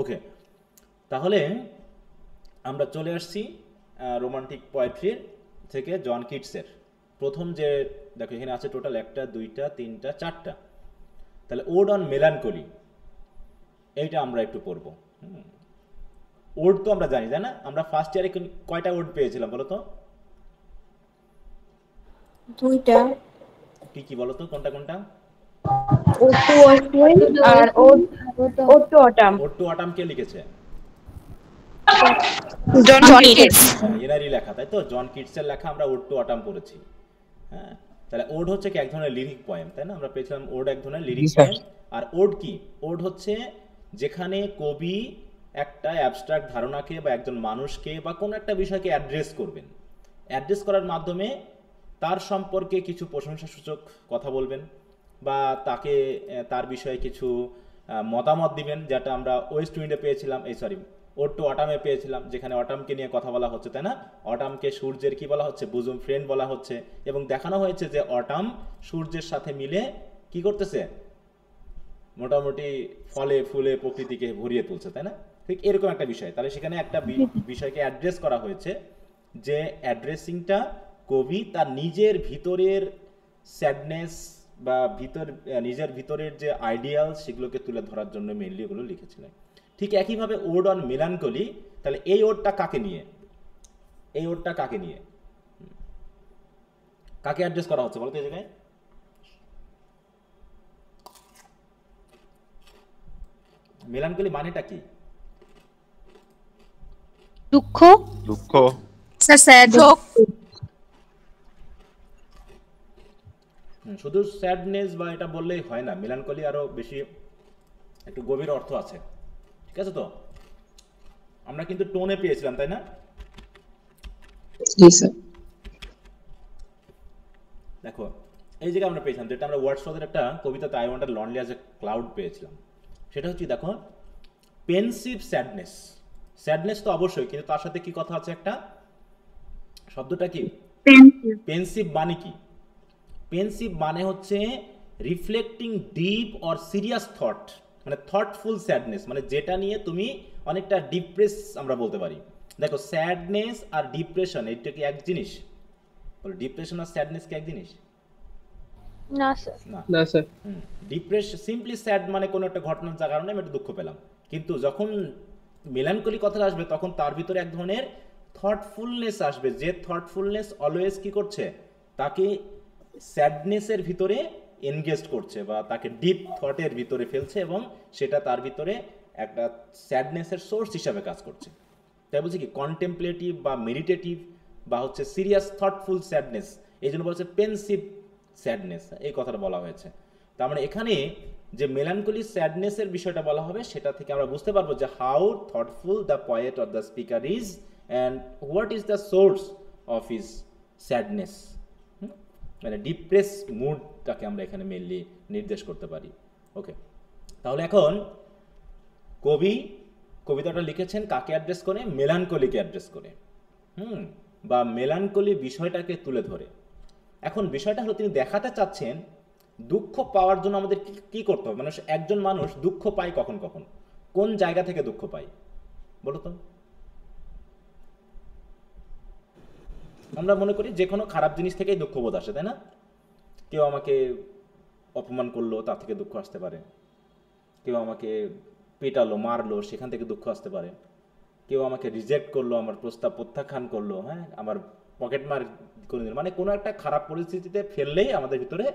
ওকে, তাহলে আমরা চলে আসছি রোমান্টিক পোয়েট্রির থেকে জন কিটসের প্রথম যে, দেখো এখানে আছে টোটাল একটা দুইটা তিনটা চারটা, তাহলে ওড অন মেলানকলি এইটা আমরা একটু পড়বো। ওড তো আমরা জানি, তাই না? আমরা ফার্স্ট ইয়ারে কয়টা ওড পেয়েছিলাম বলো তো? দুইটা। কি কি বলো তো, কোনটা কোনটা? ও টু অশ্বিন আর ode to autumn. Ode to autumn কে লিখেছে? John Kitts. এনারই লেখা, তাই তো? জন কিটসের লেখা আমরা ওড টু অটাম পড়েছি। হ্যাঁ, তাহলে ওড হচ্ছে কি এক ধরনের লিরিক পয়েম, তাই না? আমরা পেয়েছিলাম ওড এক ধরনের লিরিক পয়েম। আর ওড কি? ওড হচ্ছে যেখানে কবি একটা অ্যাবস্ট্রাক্ট ধারণাকে বা একজন মানুষকে বা কোনো একটা বিষয়কে অ্যাড্রেস করবেন, অ্যাড্রেস করার মাধ্যমে তার সম্পর্কে কিছু প্রশংসাসূচক কথা বলবেন বা তাকে তার বিষয়ে কিছু মতামত দিবেন, যেটা আমরা ওয়েস্ট উইন্ডে পেয়েছিলাম, এই সরি ওড টু অটামে পেয়েছিলাম, যেখানে অটামকে নিয়ে কথা বলা হচ্ছে, তাই না? অটামকে সূর্যের কি বলা হচ্ছে? বুজুম ফ্রেন্ড বলা হচ্ছে, এবং দেখানো হয়েছে যে অটাম সূর্যের সাথে মিলে কি করতেছে? মোটামুটি ফলে ফুলে প্রকৃতিকে ভরিয়ে তুলছে, তাই না? ঠিক এরকম একটা বিষয়। তাহলে সেখানে একটা বিষয়কে অ্যাড্রেস করা হয়েছে, যে অ্যাড্রেসিংটা কবি তার নিজের ভিতরের স্যাডনেস বা নিজের ভিতরের যে আইডিয়াল সেগুলোকে তুলে ধরার জন্য মেনলি এগুলো লিখেছিলেন। ঠিক একইভাবে ওড অন মেলানকলি, তাহলে এই ওডটা কাকে নিয়ে? এই ওডটা কাকে নিয়ে, কাকে অ্যাড্রেস করা হচ্ছে বলতো এই জায়গায়? মেলানকলি মানেটা কি? দুঃখ, দুঃখ, স্যাড, শুধু স্যাডনেস বা এটা বললেই হয় না, মেলানকলি আরো বেশি একটু গভীর অর্থ আছে, ঠিক আছে? তো আমরা কিন্তু টোনে পেয়েছিলাম, তাই না? জি স্যার। দেখো এই জায়গায় আমরা পেয়েছিলাম, যেটা আমরা ওয়ার্ডসওয়ার্থের একটা কবিতাতে I wandered lonely as a cloud পেয়েছিলাম, সেটা হচ্ছে দেখো পেনসিভ স্যাডনেস। স্যাডনেস তো অবশ্যই, কিন্তু তার সাথে কি কথা আছে একটা, শব্দটা কি? পেনসিভ মানে কি? পেনসিভ মানে হচ্ছে reflecting deep or serious thought, মানে থটফুল স্যাডনেস, মানে যেটা নিয়ে তুমি অনেকটা ডিপ্রেস আমরা বলতে পারি। দেখো স্যাডনেস আর ডিপ্রেশন এটা কি এক জিনিস? বলো, ডিপ্রেশন আর স্যাডনেস কি এক জিনিস? না স্যার। না। না স্যার। ডিপ্রেশন সিম্পলি স্যাড, মানে কোনো একটা ঘটনার কারণে আমি একটু দুঃখ পেলাম, কিন্তু যখন মেলানকলি কথাটা আসবে তখন তার ভিতরে এক ধরনের থটফুলনেস আসবে, যে থটফুলনেস অলওয়েজ কি করছে, তাকে স্যাডনেসের ভিতরে এনগেজ করছে বা তাকে ডিপ থটের ভিতরে ফেলছে, এবং সেটা তার ভিতরে একটা স্যাডনেসের সোর্স হিসাবে কাজ করছে। তাই বলছি কি কন্টেম্পলেটিভ বা মেডিটেটিভ বা হচ্ছে সিরিয়াস থটফুল স্যাডনেস, এই জন্য বলছে পেনসিভ স্যাডনেস, এই কথাটা বলা হয়েছে। তার মানে এখানে যে মেলানকলি স্যাডনেসের বিষয়টা বলা হবে, সেটা থেকে আমরা বুঝতে পারবো যে how thoughtful the poet or the speaker is and what is the source of his sadness. মানে ডিপ্রেস মুডটাকে আমরা এখানে মেনলি নির্দেশ করতে পারি। ওকে, তাহলে এখন কবি কবিতাটা লিখেছেন কাকে অ্যাড্রেস করে? মেলানকলিকে অ্যাড্রেস করে, বা মেলানকলি বিষয়টাকে তুলে ধরে। এখন বিষয়টা হলো তিনি দেখাতে চাচ্ছেন দুঃখ পাওয়ার জন্য আমাদের কি করতে হবে। মানুষ, একজন মানুষ দুঃখ পায় কখন কখন, কোন জায়গা থেকে দুঃখ পায় বলো তো? আমরা মনে করি যে কোনো খারাপ জিনিস থেকেই দুঃখবোধ আসে, তাই না? কেউ আমাকে অপমান করলো, তা থেকে দুঃখ আসতে পারে। কেউ আমাকে পেটালো, মারলো, সেখান থেকে দুঃখ আসতে পারে। কেউ আমাকে রিজেক্ট করলো, আমার প্রস্তাব প্রত্যাখ্যান করলো, হ্যাঁ, আমার পকেট মার করে দিল, মানে কোনো একটা খারাপ পরিস্থিতিতে ফেললেই আমাদের ভিতরে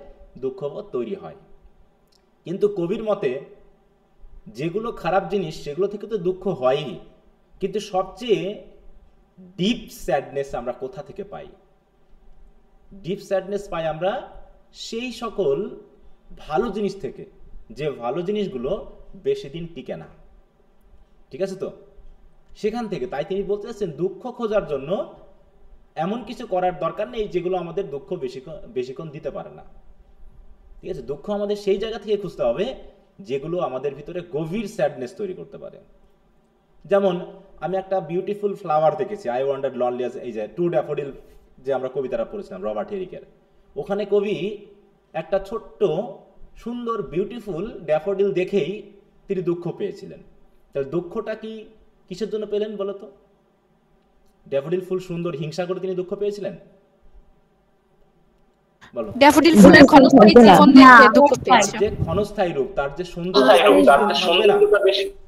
দুঃখবোধ তৈরি হয়। কিন্তু কবির মতে যেগুলো খারাপ জিনিস সেগুলো থেকে তো দুঃখ হয়ই, কিন্তু সবচেয়ে ডিপ স্যাডনেস আমরা কোথা থেকে পাই? ডিপ স্যাডনেস পাই আমরা সেই সকল ভালো জিনিস থেকে, যে ভালো জিনিসগুলো বেশি দিন টিকে না, ঠিক আছে? তো সেখান থেকে তাই তিনি বলতে চাচ্ছেন দুঃখ খোঁজার জন্য এমন কিছু করার দরকার নেই যেগুলো আমাদের দুঃখ বেশিক্ষণ দিতে পারে না, ঠিক আছে? দুঃখ আমাদের সেই জায়গা থেকে খুঁজতে হবে যেগুলো আমাদের ভিতরে গভীর স্যাডনেস তৈরি করতে পারে। যেমন আমি একটা বিউটিফুল ফ্লাওয়ার দেখেছি, আই ওয়ান্ডার লনলি, এই যে টু ড্যাফোডিল যে আমরা কবিতাটা পড়েছিলাম রবার্ট হেরিকের, ওখানে কবি একটা ছোট্ট সুন্দর বিউটিফুল ড্যাফোডিল দেখেই তিনি দুঃখ পেয়েছিলেন। তাহলে দুঃখটা কি কিসের জন্য পেলেন বলো তো? ড্যাফোডিল ফুল সুন্দর, হিংসা করে তিনি দুঃখ পেয়েছিলেন? বলো। ড্যাফোডিল ফুলের ক্ষণস্থায়ী জীবন দেখে দুঃখ পেয়েছে। যে ক্ষণস্থায়ী রূপ, তার যে সৌন্দর্য,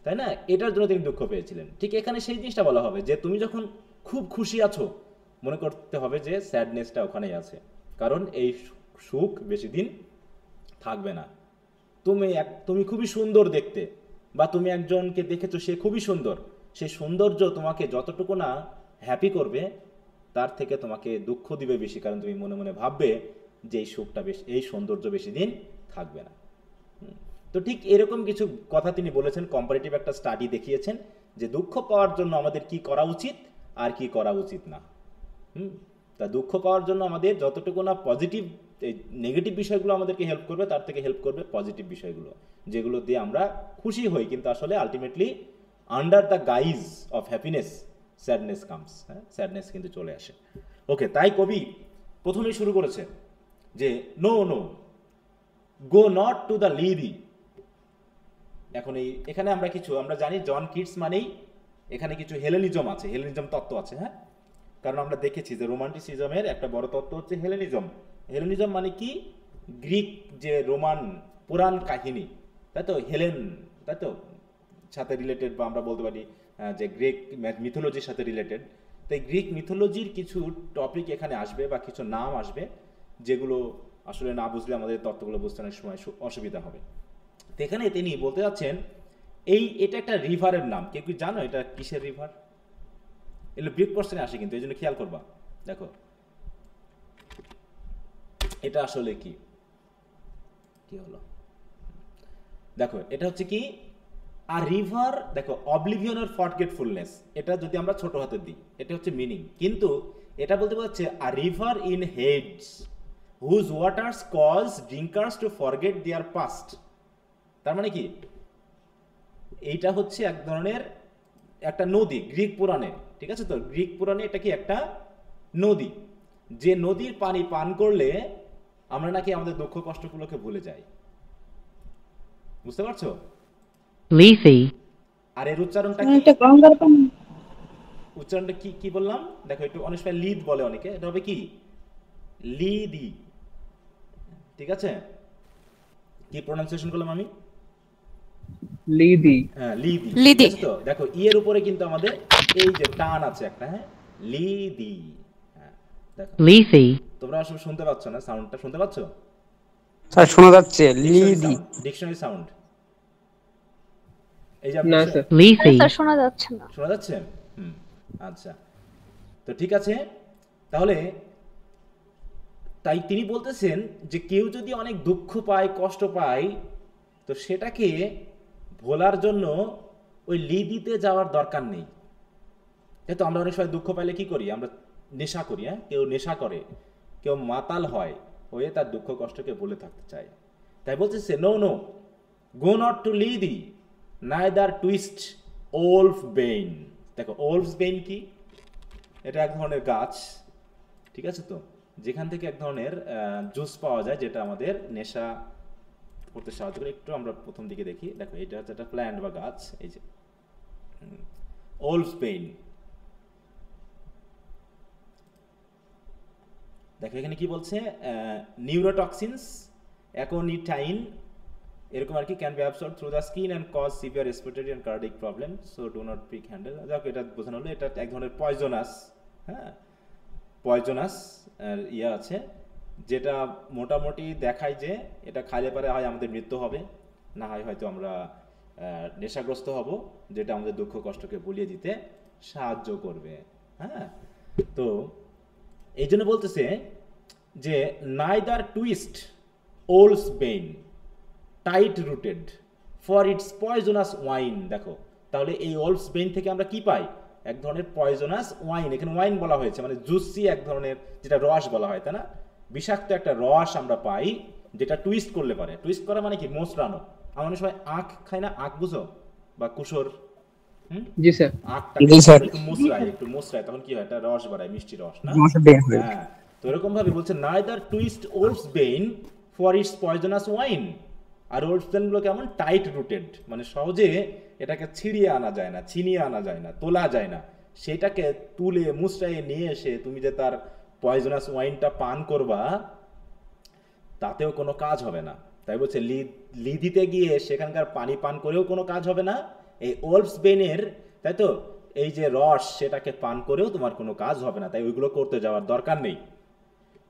তাই না, এটার জন্য তিনি দুঃখ পেয়েছিলেন। ঠিক এখানে সেই জিনিসটা বলা হবে যে তুমি যখন খুব খুশি আছো, মনে করতে হবে যে স্যাডনেসটা ওখানেই আছে, কারণ এই সুখ বেশি দিন থাকবে না। তুমি খুবই সুন্দর দেখতে, বা তুমি একজনকে দেখেছো সে খুবই সুন্দর, সেই সৌন্দর্য তোমাকে যতটুকু না হ্যাপি করবে, তার থেকে তোমাকে দুঃখ দিবে বেশি, কারণ তুমি মনে মনে ভাববে যে এই সুখটা বেশি, এই সৌন্দর্য বেশি দিন থাকবে না। তো ঠিক এরকম কিছু কথা তিনি বলেছেন, কম্পারেটিভ একটা স্টাডি দেখিয়েছেন যে দুঃখ পাওয়ার জন্য আমাদের কি করা উচিত আর কি করা উচিত না। তা দুঃখ পাওয়ার জন্য আমাদের যতটুকু না পজিটিভ, নেগেটিভ বিষয়গুলো আমাদেরকে হেল্প করবে, তার থেকে হেল্প করবে পজিটিভ বিষয়গুলো, যেগুলো দিয়ে আমরা খুশি হই, কিন্তু আসলে ultimately under the guys of happiness sadness comes. হ্যাঁ, স্যাডনেস কিন্তু চলে আসে। ওকে, তাই কবি প্রথমেই শুরু করেছে যে no no go not to the Lethe. এখন এখানে আমরা জানি জন কিটস মানেই এখানে কিছু হেলেনিজম আছে, হেলেনিজম তত্ত্ব আছে। হ্যাঁ, কারণ আমরা দেখেছি যে রোমান্টিসিজমের একটা বড় তত্ত্ব হচ্ছে হেলেনিজম। হেলেনিজম মানে কি? গ্রিক যে রোমান পুরাণ কাহিনী, তাই তো, হেলেন, তাই তো, সাথে রিলেটেড, বা আমরা বলতে পারি যে গ্রিক মিথোলজির সাথে রিলেটেড। তাই গ্রিক মিথোলজির কিছু টপিক এখানে আসবে, বা কিছু নাম আসবে, যেগুলো আসলে না বুঝলে আমাদের তত্ত্বগুলো বুঝতে অনেক সময় অসুবিধা হবে। তো এখানে তিনি বলতে যাচ্ছেন এটা একটা রিভারের নাম। কেউ কি জানো এটা কিসের রিভার? এগুলো ব্রিক কোশ্চেনে আসে কিন্তু, এই জন্য খেয়াল করবা। দেখো এটা আসলে কি হলো, দেখো এটা হচ্ছে কি আর রিভার। দেখো অবলিভিয়ন অর ফরগেটফুলনেস, এটা যদি আমরা ছোট হাতে দিই, এটা হচ্ছে মিনিং, কিন্তু এটা বলতে বলছে a river in Hades whose waters cause drinkers to forget their past. তার মানে কি, এইটা হচ্ছে এক ধরনের একটা নদী গ্রিক পুরাণে, ঠিক আছে তো, গ্রিক পুরাণে এটা কি একটা নদী, যে নদীর পানি পান করলে আমরা নাকি আমাদের দুঃখ কষ্টগুলোকে ভুলে যাই। বুঝতে পারছো? লিফি। আর এর উচ্চারণটা কি? উচ্চারণটা কি বললাম? দেখো একটু অনেক সময় লিদ বলে অনেকে, এটা হবে কি লিদি। ঠিক আছে, কি প্রোনাউন্সিয়েশন করলাম আমি? লিদি। হ্যাঁ, লিদি। লিদি। তো দেখো ইয়ের উপরে কিন্তু আমাদের এই যে টান আছে একটা, হ্যাঁ, লিদি। হ্যাঁ, দেখো লিফি। তোমরা আসলে শুনতে পাচ্ছ না, সাউন্ডটা শুনতে পাচ্ছ? স্যার শোনা যাচ্ছে লিদি। ডিকশনারি সাউন্ড, এই যে না স্যার। লিফি। স্যার শোনা যাচ্ছে না। শোনা যাচ্ছে? আচ্ছা, তো ঠিক আছে। তাহলে তাই তিনি বলতেছেন যে কেউ যদি অনেক দুঃখ পায়, কষ্ট পায়, তো সেটাকে ভোলার জন্য ওই লিদিতে যাওয়ার দরকার নেই। যেহেতু আমরা অনেক সময় দুঃখ পাইলে কি করি, আমরা নেশা করি। হ্যাঁ, কেউ নেশা করে, কেউ মাতাল হয়ে তার দুঃখ কষ্টকে ভুলে থাকতে চায়। তাই বলতেছে no no go not to Lethe neither twist wolfsbane. দেখো ওলফ বেইন কি? এটা এক ধরনের গাছ, ঠিক আছে তো, যেখান থেকে এক ধরনের জুস পাওয়া যায়, যেটা আমাদের নেশা করতে সাহায্য করে। একটু আমরা প্রথম দিকে দেখি। দেখো এটা হচ্ছে একটা প্ল্যান্ট বা গাছ, এই যে ওলফ বেইন। দেখো এখানে কি বলছে, নিউরোটক্সিনস অ্যাকোনিটাইন এরকম আর কি can be absorb through the skin and cause severe respiratory and cardiac problem, so do not pick handle. দেখো এটা বোঝানো হলো এটা এক ধরনের পয়জনাস, হ্যাঁ, পয়জনাস ইয়ে আছে, যেটা মোটামুটি দেখায় যে এটা খাইলে পারে হয় আমাদের মৃত্যু হবে, না হয় হয়তো আমরা নেশাগ্রস্ত হব, যেটা আমাদের দুঃখ কষ্টকে ভুলিয়ে দিতে সাহায্য করবে। হ্যাঁ, তো এই জন্য বলতেছে যে neither twist wolfsbane tight rooted for its poisonous wine. দেখো তাহলে এই ওলস বেইন থেকে আমরা কি পাই? এক ধরনের পয়জনাস ওয়াইন, এখানে ওয়াইন বলা হয়েছে মানে জুসি এক ধরনের, যেটা রস বলা হয়, তাই না, বিষাক্ত একটা রস আমরা পাই, যেটা টুইস্ট করলে পারে। টুইস্ট করা মানে কি? মোচড়ানো। আমরা অনেক সময় আখ খাই না, আখ বুঝো, বা কুসর, জি স্যার। আখটা জি স্যার। একটু মোচড়ায়, তখন কি হয়, একটা রস বাড়ায়, মিষ্টি রস না? বের হয়ে। হ্যাঁ, তো এরকম ভাবে বলছে neither twist wolfsbane for its poisonous wine. আর ওলস বেইন গুলো কেমন? টাইট রুটেড, মানে সহজে এটাকে ছিঁড়িয়ে আনা যায় না, ছিনিয়ে আনা যায় না, তোলা যায় না, সেটাকে তুলে মুচড়াইয়ে নিয়ে এসে তুমি যে তার পয়জনাস ওয়াইনটা পান করবা, তাতেও কোনো কাজ হবে না। তাই বলছে লি দিতে গিয়ে সেখানকার পানি পান করেও কোনো কাজ হবে না, এই ওলফস বেনের, তাই তো, এই যে রস সেটাকে পান করেও তোমার কোনো কাজ হবে না, তাই ওইগুলো করতে যাওয়ার দরকার নেই।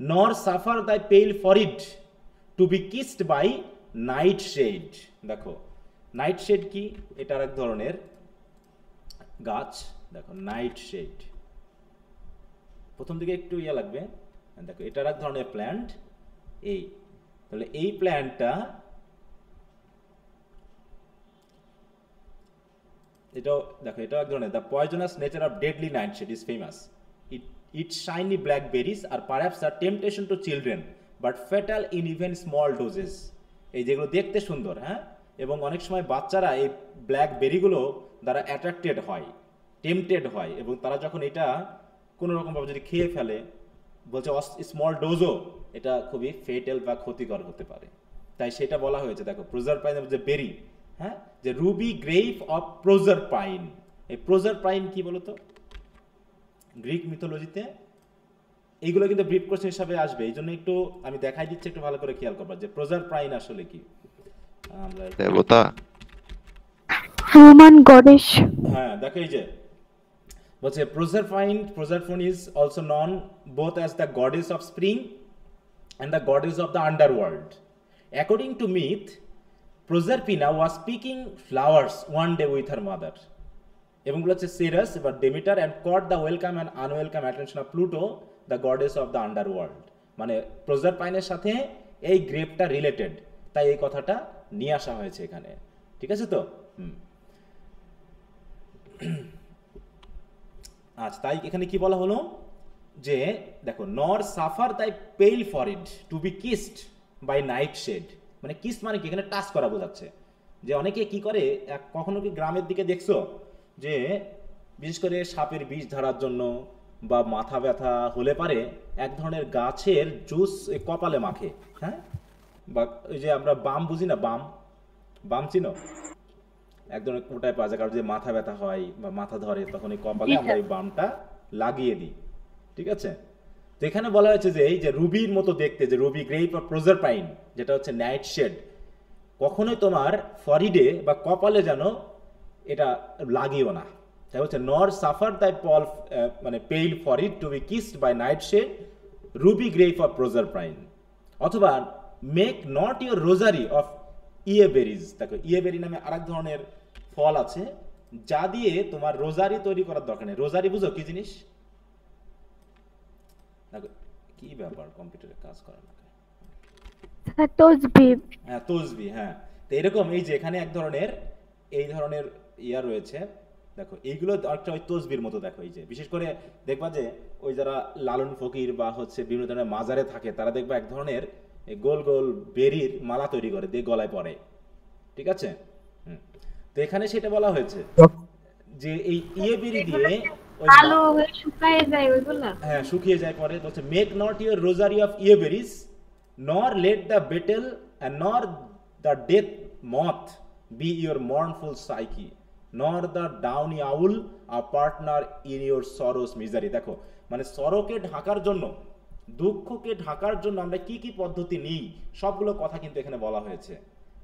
নর suffer thy pale forehead to be kissed by nightshade. দেখো নাইট শেড কি, এটার এক ধরনের গাছ, দেখো নাইট শেড, প্রথম দিকে একটু ইয়ে লাগবে, দেখো এটার এক ধরনের প্ল্যান্ট, এই তাহলে এই প্ল্যান্টটা, এটাও দেখো এটাও এক ধরনের, the poisonous nature of deadly nightshade is famous. Its shiny black berries are perhaps a temptation to children but fatal in even small doses. এই যেগুলো দেখতে সুন্দর, হ্যাঁ, এবং অনেক সময় বাচ্চারা এই ব্ল্যাক বেরিগুলো দ্বারা অ্যাট্রাক্টেড হয়, টেম্পটেড হয়, এবং তারা যখন এটা কোনো রকমভাবে যদি খেয়ে ফেলে, বলছে স্মল ডোজও এটা খুবই ফেটাল বা ক্ষতিকর হতে পারে। তাই সেটা বলা হয়েছে, দেখো প্রোজারপাইন যে বেরি, হ্যাঁ, যে রুবি গ্রেপ অফ প্রোজারপাইন। এই প্রোজারপাইন কি বলতো গ্রিক মিথোলজিতে, এইগুলো কিন্তু ব্রিফ কোশ্চেন হিসাবে আসবে, এই জন্য একটু আমি দেখাই দিচ্ছি, একটু ভালো করে খেয়াল করবা যে প্রোজারপাইন আসলে কি। আমরা দেবতা, রোমান গডেস। হ্যাঁ দেখো এই যে বলছে Proserpine is also known both as the goddess of spring and the goddess of the underworld. According to myth, Proserpina was picking flowers one day with her mother. এবং বলেছে Ceres বা Demeter and caught the welcome and unwelcome attention of Pluto, the goddess of the underworld. মানে প্রোজারপাইনের সাথে এই গ্রেপটা related, তাই এই কথাটা নিয়ে আসা হয়েছে এখানে, ঠিক আছে তো। আচ্ছা, তাই এখানে কি বলা হলো যে দেখো nor suffer thy pale forehead to be kissed by nightshade, মানে কিস মানে কি, এখানে টাচ করা বোঝাচ্ছে। যে অনেকে কি করে, কখনো কি গ্রামের দিকে দেখছো যে বিশেষ করে সাপের বিষ ধরার জন্য বা মাথা ব্যথা হলে পারে এক ধরনের গাছের জুস কপালে মাখে, হ্যাঁ, বা ওই যে আমরা বাম বুঝি না, বাম চিনো, এক ধরনের কোটায় পাওয়া যায়, কারণ যে মাথা ব্যথা হয় বা মাথা ধরে তখন এই কপালে আমরা এই বামটা লাগিয়ে দিই, ঠিক আছে। তো এখানে বলা হয়েছে যে এই যে রুবির মতো দেখতে, যে রুবি গ্রেপ অফ প্রোজারপাইন, যেটা হচ্ছে নাইট শেড, কখনোই তোমার ফরিডে বা কপালে যেন এটা লাগিও না। তাই হচ্ছে নর সাফার তাই মানে pale forehead to be kissed by nightshade ruby grape of Proserpine, অথবা make not your rosary of yewberries. দেখো ইয়েবেরি নামে আরেক ধরনের ফল আছে যা দিয়ে তোমার রোজারি তৈরি করার দরকার নেই। রোজারি বুঝো কি জিনিস? কি ব্যাপার, কম্পিউটারে কাজ করে না, তসবিহ। হ্যাঁ তসবিহ, হ্যাঁ। তো এরকম এই যে এখানে এক ধরনের এই ধরনের ইয়া রয়েছে, দেখো এইগুলো একটা ওই তসবির মতো। দেখো এই যে বিশেষ করে দেখবা যে ওই যারা লালন ফকির বা হচ্ছে বিভিন্ন ধরনের মাজারে থাকে, তারা দেখবা এক ধরনের গোল গোল বেরির মালা তৈরি করে দিয়ে গলায় পরে, ঠিক আছে। তো এখানে সেটা বলা হয়েছে যে এই ইয়ে বেরি দিয়ে আলো শুকিয়ে যায় ওইগুলা, হ্যাঁ শুকিয়ে যায় পরে। বলছে make not your rosary of yewberries nor let the beetle and nor the death moth be your mournful Psyche nor the downy owl a partner in your sorrow's misery. দেখো মানে সরোকে ঢাকার জন্য, দুঃখকে ঢাকার জন্য আমরা কি কি পদ্ধতি নিই, সবগুলো কথা কিন্তু এখানে বলা হয়েছে।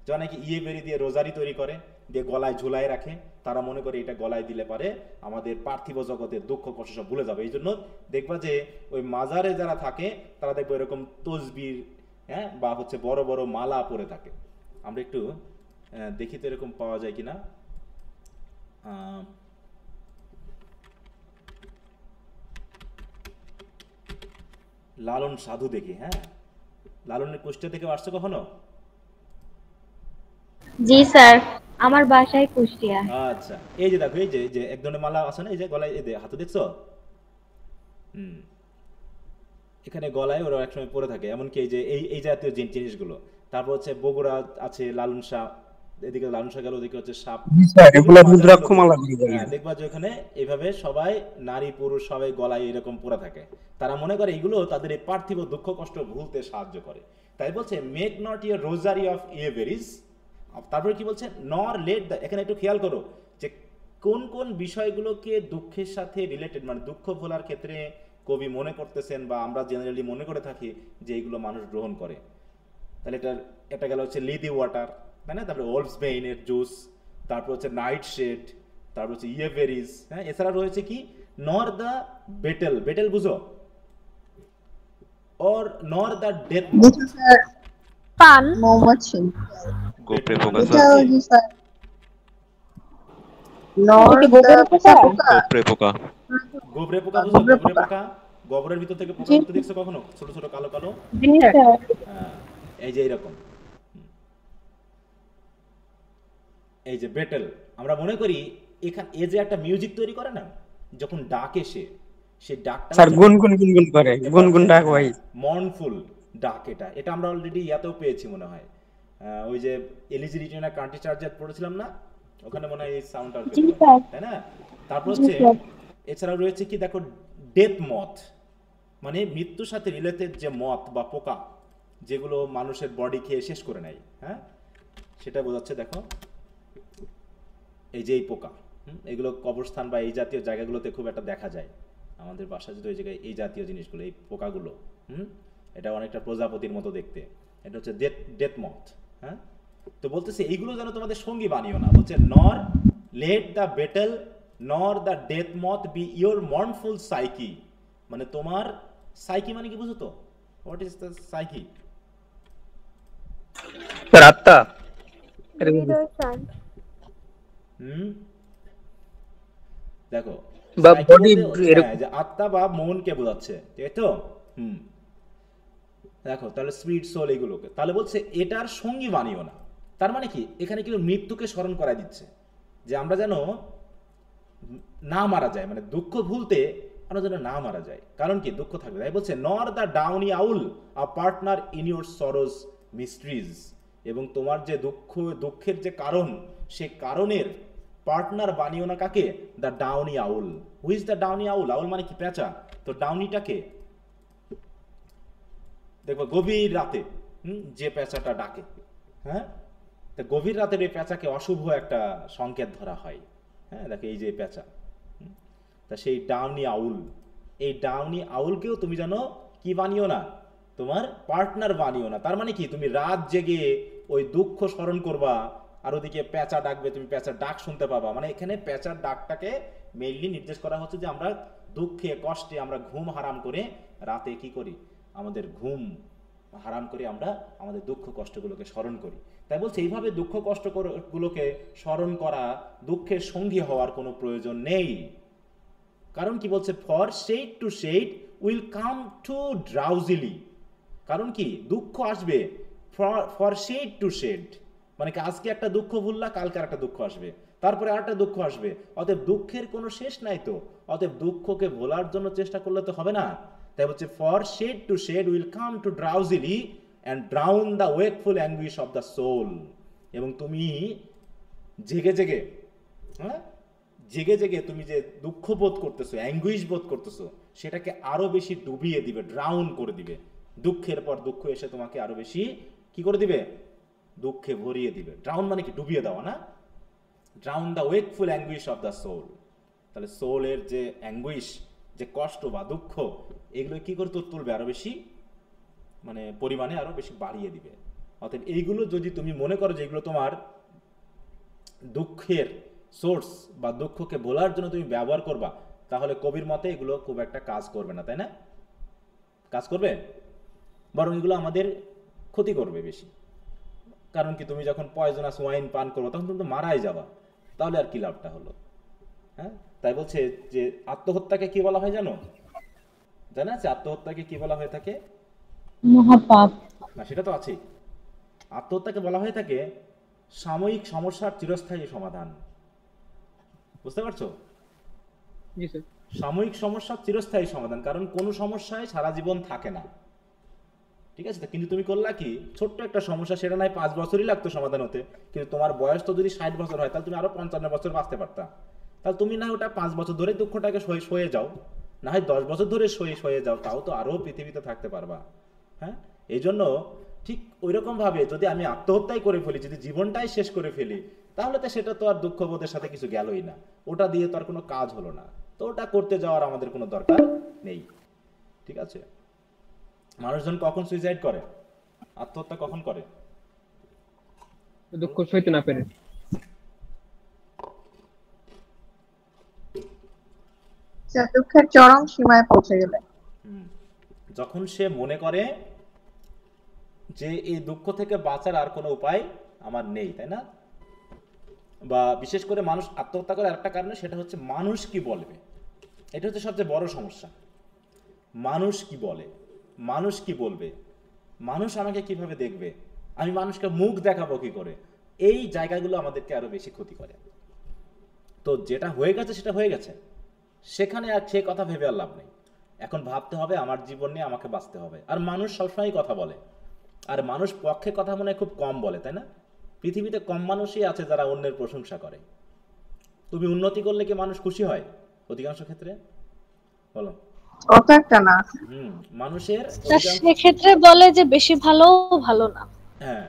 যে অনেকে ইয়েবেরি দিয়ে রোজারি তৈরি করে, দিয়ে গলায় ঝুলায় রাখে, তারা মনে করে এটা গলায় দিলে পারে আমাদের পার্থিব জগতের দুঃখ কষ্ট সব ভুলে যাবে। এই জন্য দেখবা যে ওই মাজারে যারা থাকে তারা দেখবো এরকম তসবির, হ্যাঁ, বা হচ্ছে বড় বড় মালা পরে থাকে। আমরা একটু দেখি তো এরকম পাওয়া যায় কিনা। লালন সাধু দেখি, হ্যাঁ, লালনের কুষ্টিয়া থেকে আসছে কখনো? জি স্যার, আমার বাসায় কুষ্টিয়া। আচ্ছা, এই যে দেখো এই যে এক ধরনের মালা আছে না, এই যে গলায়, এই যে হাতে দেখছো, এখানে গলায় ওরা একসময় পরে থাকে, এমনকি এই যে এই জাতীয় জিনিসগুলো। তারপর হচ্ছে বগুড়া আছে লালন শাহ, এদিকে লালন শাহ গেল, ওদিকে হচ্ছে সাপ, দেখবা যে ওখানে এইভাবে সবাই নারী পুরুষ সবাই গলায় এরকম পরে থাকে। তারা মনে করে এগুলো তাদের এই পার্থিব দুঃখ কষ্ট ভুলতে সাহায্য করে। তাই বলছে make not your rosary of yewberries তারপরে কি বলছে, নর লেট দ্য, এখানে একটু খেয়াল করো যে কোন কোন বিষয়গুলোকে দুঃখের সাথে রিলেটেড, মানে দুঃখ ভোলার ক্ষেত্রে কবি মনে করতেছেন বা আমরা জেনারেলি মনে করে থাকি যে এইগুলো মানুষ গ্রহণ করে। তাহলে এটা গেল হচ্ছে লিদি ওয়াটার, তাই না? তারপরে ওলফস বেইনের জুস, তারপর হচ্ছে নাইট শেড, তারপর হচ্ছে ইয়েভেরিজ, হ্যাঁ। এছাড়া রয়েছে কি, নর দ্য বেটেল, বেটেল বুঝো, or nor the death G sir, পান, মৌমাছি। গোপরে পোকা এটা স্যার, জি স্যার, নর গোবরের পোকা? গোপরে পোকা, গোবরে পোকা বুঝো, গোবরে পোকা, গোবরের ভিতর থেকে পোকা উঠতে দেখছো কখনো, ছোট ছোট কালো কালো? জি স্যার। হ্যাঁ, এই যে এইরকম, এই যে বেটেল। আমরা মনে করি এখানে এ যে একটা মিউজিক তৈরি করে না, যখন ডাক এসে, সেই ডাকটা স্যার গুনগুন গুনগুন করে, গুনগুন ডাক ভাই। মর্নফুল ডাক, এটা আমরা অলরেডি ইয়াতেও পেয়েছি মনে হয়, ওই যে এলিজি রিটেনা কান্ট্রি চার্জার পড়েছিলাম না, ওখানে মনে হয় এই সাউন্ডটা জি স্যার। তাই না? তারপর হচ্ছে এছাড়া রয়েছে কি, দেখো ডেথ মথ, মানে মৃত্যুর সাথে রিলেটেড যে মথ বা পোকা যেগুলো মানুষের বডি খেয়ে শেষ করে নেয়, হ্যাঁ, সেটা বোঝাচ্ছে। দেখো এই যে এই পোকা, এগুলো কবরস্থান বা এই জাতীয় জায়গাগুলোতে খুব একটা দেখা যায়। আমাদের বাসা যদি ওই জায়গায় এই জাতীয় জিনিসগুলো, এই পোকাগুলো, এটা অনেকটা প্রজাপতির মতো দেখতে, এটা হচ্ছে ডেথ মথ, হ্যাঁ। তো বলতেছে এইগুলো যেন তোমাদের সঙ্গী বানিও না, বলছে nor let the beetle nor the death moth be your mournful Psyche, মানে তোমার সাইকি মানে কি বুঝো তো? What is the Psyche? Sir আত্মা। দেখো বা psyche body বলতে, এরকম। হ্যাঁ, যে আত্মা বা মনকে বোঝাচ্ছে, তাই তো? দেখো তাহলে স্পিরিট সোল এগুলোকে, তাহলে বলছে এটার সঙ্গী বানিও না। তার মানে কি, এখানে কিন্তু মৃত্যুকে স্মরণ করাই দিচ্ছে, যে আমরা যেন না মারা যায়, মানে দুঃখ ভুলতে আমরা যেন না মারা যায়। কারণ কি, দুঃখ থাকবে, তাই বলছে nor the downy owl a partner in your sorrow's mysteries, এবং তোমার যে দুঃখের যে কারণ, সে কারণের পার্টনার বানিও না কাকে? The downy owl. Who's the downy owl? Owl মানে কি, পেঁচা। তো ডাউনিটাকে দেখবো গভীর রাতে যে পেঁচাটা ডাকে, হ্যাঁ, তা গভীর রাতের এই পেঁচাকে অশুভ একটা সংকেত ধরা হয়, হ্যাঁ। দেখো এই যে পেঁচা, তা সেই ডাউনি আউল, এই ডাউনি আউলকেও তুমি জানো কি বানিও না, তোমার পার্টনার বানিও না। তার মানে কি, তুমি রাত জেগে ওই দুঃখ স্মরণ করবা, আর ওদিকে পেঁচা ডাকবে, তুমি পেঁচার ডাক শুনতে পাবা। মানে এখানে পেঁচার ডাকটাকে মেইনলি নির্দেশ করা হচ্ছে যে আমরা দুঃখে কষ্টে আমরা ঘুম হারাম করে রাতে কি করি, আমাদের ঘুম হারাম করে আমরা আমাদের দুঃখ কষ্টগুলোকে স্মরণ করি। তাই বলছে এইভাবে দুঃখ কষ্ট গুলোকে স্মরণ করা দুঃখের সঙ্গী হওয়ার কোনো প্রয়োজন নেই। কারণ কি বলছে, for shade to shade will come too drowsily, কারণ কি দুঃখ আসবে ফর শেড টু শেড, মানে কি আজকে একটা দুঃখ ভুললা, কালকে একটা দুঃখ আসবে, তারপরে আরেকটা দুঃখ আসবে। অতএব দুঃখের কোনো শেষ নাই তো, অতএব দুঃখকে ভোলার জন্য চেষ্টা করলে তো হবে না। তাই বলছে for shade to shade will come too drowsily and drown the wakeful anguish of the soul, এবং তুমি জেগে জেগে, হ্যাঁ, জেগে জেগে তুমি যে দুঃখ বোধ করতেছো, অ্যাঙ্গুইশ বোধ করতেছো, সেটাকে আরো বেশি ডুবিয়ে দিবে, ড্রাউন করে দিবে। দুঃখের পর দুঃখ এসে তোমাকে আরো বেশি কি করে দিবে, দুঃখে ভরিয়ে দিবে। ড্রাউন মানে কি, ডুবিয়ে দেওয়া না? Drown the wakeful anguish of the soul, তাহলে সোলের যে অ্যাঙ্গুইশ, যে কষ্ট বা দুঃখ, এগুলো কি করে তুলবে, আরো বেশি মানে পরিমাণে আরো বেশি বাড়িয়ে দিবে। অতএব এইগুলো যদি তুমি মনে করো যে এগুলো তোমার দুঃখের সোর্স বা দুঃখকে ভোলার জন্য তুমি ব্যবহার করবা, তাহলে কবির মতে এগুলো খুব একটা কাজ করবে না, তাই না? কাজ করবে, বরং এগুলো আমাদের ক্ষতি করবে বেশি। কারণ কি, তুমি যখন পয়জনাস ওয়াইন পান করবো তখন তুমি তো মারাই যাবা, তাহলে আর কি লাভটা হলো, হ্যাঁ। তাই বলছে যে আত্মহত্যাকে কি বলা হয় জানো? জানা আছে আত্মহত্যাকে কি বলা হয়ে থাকে? মহাপাপ। না, সেটা তো আছেই। আত্মহত্যাকে বলা হয়ে থাকে সাময়িক সমস্যার চিরস্থায়ী সমাধান। বুঝতে পারছো? জি স্যার। সাময়িক সমস্যার চিরস্থায়ী সমাধান, কারণ কোনো সমস্যায় সারা জীবন থাকে না, ঠিক আছে? কিন্তু তুমি করলা কি, ছোট্ট একটা সমস্যা, সেটা নয় 5 বছরই লাগতো সমাধান হতে, কিন্তু তোমার বয়স তো যদি 60 বছর হয়, তাহলে তুমি আরো 55 বছর বাঁচতে পারতা। তাহলে তুমি না ওটা 5 বছর ধরে দুঃখটাকে সয়ে যাও, না হয় 10 বছর ধরে সয়ে যাও, তাও তো আরো পৃথিবীতে থাকতে পারবা, হ্যাঁ। এই জন্য ঠিক ওইরকম ভাবে যদি আমি আত্মহত্যাই করে ফেলি, যদি জীবনটাই শেষ করে ফেলি, তাহলে তো সেটা তো আর দুঃখবোধের সাথে কিছু গেলই না, ওটা দিয়ে তো আর কোনো কাজ হলো না। তো ওটা করতে যাওয়ার আমাদের কোনো দরকার নেই। ঠিক আছে? মানুষজন কখন সুইসাইড করে, আত্মহত্যা কখন করে? দুঃখ সইতে না পেরে। দুঃখের চরম সীমায় পৌঁছে গেলে। যখন সে মনে করে যে এই দুঃখ থেকে বাঁচার আর কোনো উপায় আমার নেই, তাই না? বা বিশেষ করে মানুষ আত্মহত্যা করে আরেকটা কারণে, সেটা হচ্ছে মানুষ কি বলবে। এটা হচ্ছে সবচেয়ে বড় সমস্যা। মানুষ কি বলে, মানুষ কি বলবে, মানুষ আমাকে কিভাবে দেখবে, আমি মানুষকে মুখ দেখাবো কি করে, এই জায়গাগুলো আমাদেরকে আরো বেশি ক্ষতি করে। তো যেটা হয়ে গেছে সেটা হয়ে গেছে, সেখানে আর সে কথা ভেবে আর লাভ নেই। এখন ভাবতে হবে আমার জীবন নিয়ে আমাকে বাঁচতে হবে। আর মানুষ সবসময় কথা বলে, আর মানুষ পক্ষে কথা মনে হয় খুব কম বলে, তাই না? পৃথিবীতে কম মানুষই আছে যারা অন্যের প্রশংসা করে। তুমি উন্নতি করলে কি মানুষ খুশি হয় অধিকাংশ ক্ষেত্রে? বলো। অত একটা না। মানুষের সেক্ষেত্রে বলে যে বেশি ভালো ভালো না। হ্যাঁ,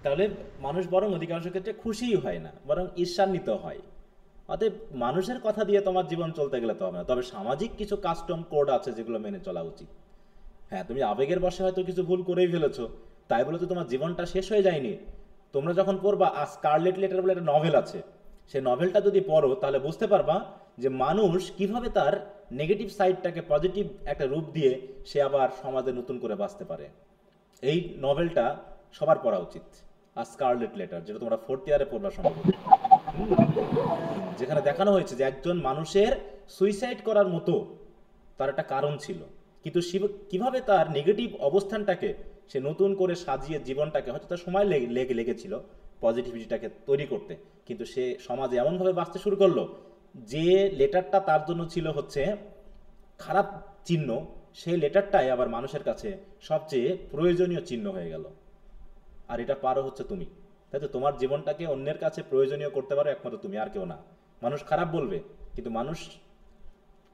তাহলে মানুষ বরং অধিকাংশ ক্ষেত্রে খুশিই হয় না, বরং ঈর্ষান্বিত হয়। অতএব মানুষের কথা দিয়ে তোমার জীবন চলতে গেলে তো হবে না। তবে সামাজিক কিছু কাস্টম কোড আছে যেগুলো মেনে চলা উচিত। হ্যাঁ, তুমি আবেগের বশে হয়তো কিছু ভুল করেই ফেলেছো, তাই বলে তো তোমার জীবনটা শেষ হয়ে যায়নি। তোমরা যখন পড়বা স্কারলেট লেটার বলে একটা নভেল আছে, সেই নভেলটা যদি পড়ো তাহলে বুঝতে পারবা যে মানুষ কিভাবে তার নেগেটিভ সাইডটাকে পজিটিভ একটা রূপ দিয়ে সে আবার সমাজে নতুন করে বাঁচতে পারে। এই নভেলটা সবার পড়া উচিত, স্কারলেট লেটার, যেটা তোমরা 4th ইয়ারে পড়বা সম্ভবত। যেখানে দেখানো হয়েছে যে একজন মানুষের সুইসাইড করার মতো তার একটা কারণ ছিল, কিন্তু কিভাবে তার নেগেটিভ অবস্থানটাকে সে নতুন করে সাজিয়ে জীবনটাকে, হয়তো তার সময় লেগেছিল পজিটিভিটিটাকে তৈরি করতে, কিন্তু সে সমাজে এমনভাবে বাঁচতে শুরু করলো যে লেটারটা তার জন্য ছিল হচ্ছে খারাপ চিহ্ন, সেই লেটারটাই আবার মানুষের কাছে সবচেয়ে প্রয়োজনীয় চিহ্ন হয়ে গেল। আর এটা পারো হচ্ছে তুমি, তাই তো? তোমার জীবনটাকে অন্যের কাছে প্রয়োজনীয় করতে পারো একমাত্র তুমি, আর কেউ না। মানুষ খারাপ বলবে, কিন্তু মানুষ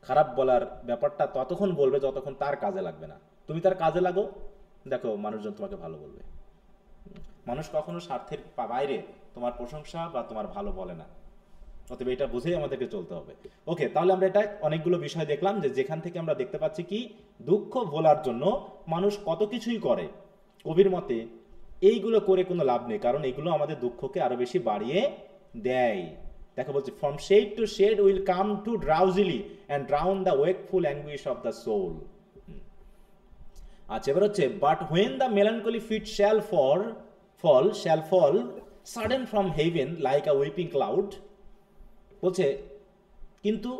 খারাপ বলার ব্যাপারটা ততক্ষণ বলবে যতক্ষণ তার কাজে লাগবে না। তুমি তার কাজে লাগো, দেখো মানুষজন তোমাকে ভালো বলবে। মানুষ কখনো স্বার্থের বাইরে তোমার প্রশংসা বা তোমার ভালো বলে না। অতএব এটা বুঝেই আমাদেরকে চলতে হবে। ওকে, তাহলে আমরা এটা অনেকগুলো বিষয় দেখলাম যে যেখান থেকে আমরা দেখতে পাচ্ছি কি দুঃখ ভোলার জন্য মানুষ কত কিছুই করে। কবির মতে এইগুলো করে কোনো লাভ নেই, কারণ এগুলো আমাদের দুঃখকে আরো বেশি বাড়িয়ে দেয়। দেখো বলছে, from shade to shade will come too drowsily and drown the wakeful anguish of the soul. আচ্ছা, এবার হচ্ছে, but when the melancholy fit shall fall sudden from heaven like a weeping cloud. বলছে কিন্তু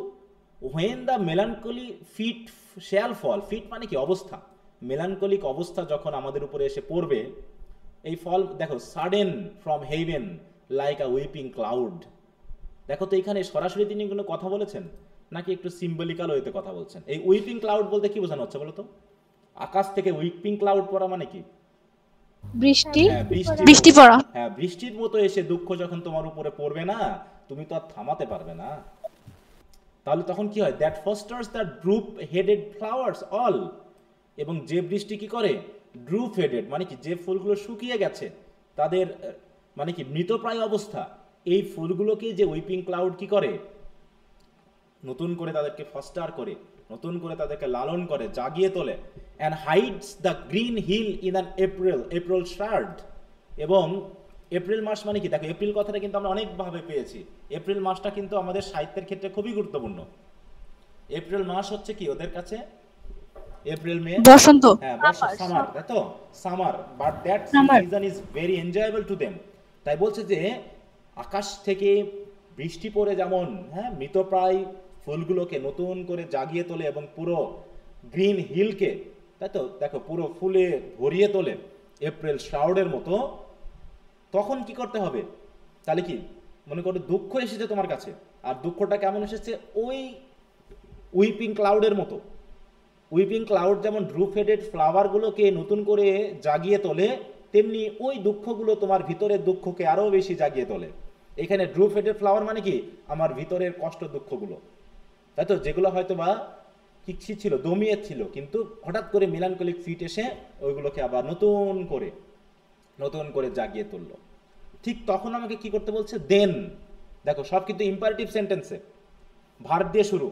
when the melancholy fit shall fall, fit মানে কি অবস্থা, melancholic অবস্থা যখন আমাদের উপরে এসে পড়বে, এই ফল দেখো, sudden from heaven like a weeping cloud. দেখো তো এখানে সরাসরি তিনি কোনো কথা বলেছেন নাকি একটু সিম্বলিক্যাল ওয়েতে কথা বলছেন? এই উইপিং ক্লাউড বলতে কি বোঝানো হচ্ছে বলো তো? আকাশ থেকে উইপিং ক্লাউড পড়া মানে কি? বৃষ্টি, হ্যাঁ, বৃষ্টি পড়া। হ্যাঁ, বৃষ্টির মতো এসে দুঃখ যখন তোমার উপরে পড়বে না, তুমি তো আর থামাতে পারবে না। তাহলে তখন কি হয়? That Faustus the ড্রুপ headed flowers all. এবং যে বৃষ্টি কি করে? ড্রুপ হেডেড মানে কি, যে ফুলগুলো শুকিয়ে গেছে, তাদের মানে কি মৃতপ্রায় অবস্থা, এই ফুলগুলোকে যে উইপিং ক্লাউড কি করে? নতুন করে তাদেরকে ফস্টার করে, নতুন করে তাদেরকে লালন করে, জাগিয়ে তোলে। And hides the green hill in an April shroud. এবং এপ্রিল মাস মানে কি, দেখো এপ্রিল কথাটা কিন্তু আমরা অনেকভাবে পেয়েছি। এপ্রিল মাসটা কিন্তু আমাদের সাহিত্যের ক্ষেত্রে খুবই গুরুত্বপূর্ণ। এপ্রিল মাস হচ্ছে কি ওদের কাছে? এপ্রিল মে বসন্ত, হ্যাঁ, সামার, তাই তো? Summer, but that season is very enjoyable to them. তাই বলছে যে আকাশ থেকে বৃষ্টি পড়ে যেমন হ্যাঁ মৃতপ্রায় ফুলগুলোকে নতুন করে জাগিয়ে তোলে এবং পুরো গ্রিন হিলকে, তাই তো দেখো পুরো ফুলে ভরিয়ে তোলে এপ্রিল শ্রাউডের মতো, তখন কি করতে হবে? তাহলে কি মনে করো দুঃখ এসেছে তোমার কাছে, আর দুঃখটা কেমন এসেছে? ওই উইপিং ক্লাউডের মতো। উইপিং ক্লাউড যেমন ড্রুপ হেডেড ফ্লাওয়ারগুলোকে নতুন করে জাগিয়ে তোলে, তেমনি ওই দুঃখগুলো তোমার ভিতরের দুঃখকে আরো বেশি জাগিয়ে তোলে। এখানে ড্রুপ হেডেড ফ্লাওয়ার মানে কি? আমার ভিতরের কষ্ট দুঃখগুলো, তাই তো, যেগুলো হয়তো বা কি ছিল, দমিয়ে ছিল, কিন্তু হঠাৎ করে মেলানকলিক ফিট এসে ওইগুলোকে আবার নতুন করে নতুন করে জাগিয়ে তুললো। ঠিক তখন আমাকে কি করতে বলছে, দেন। দেখো সব কিন্তু ইম্পারেটিভ সেন্টেন্সে, ভার্ব দিয়ে শুরু।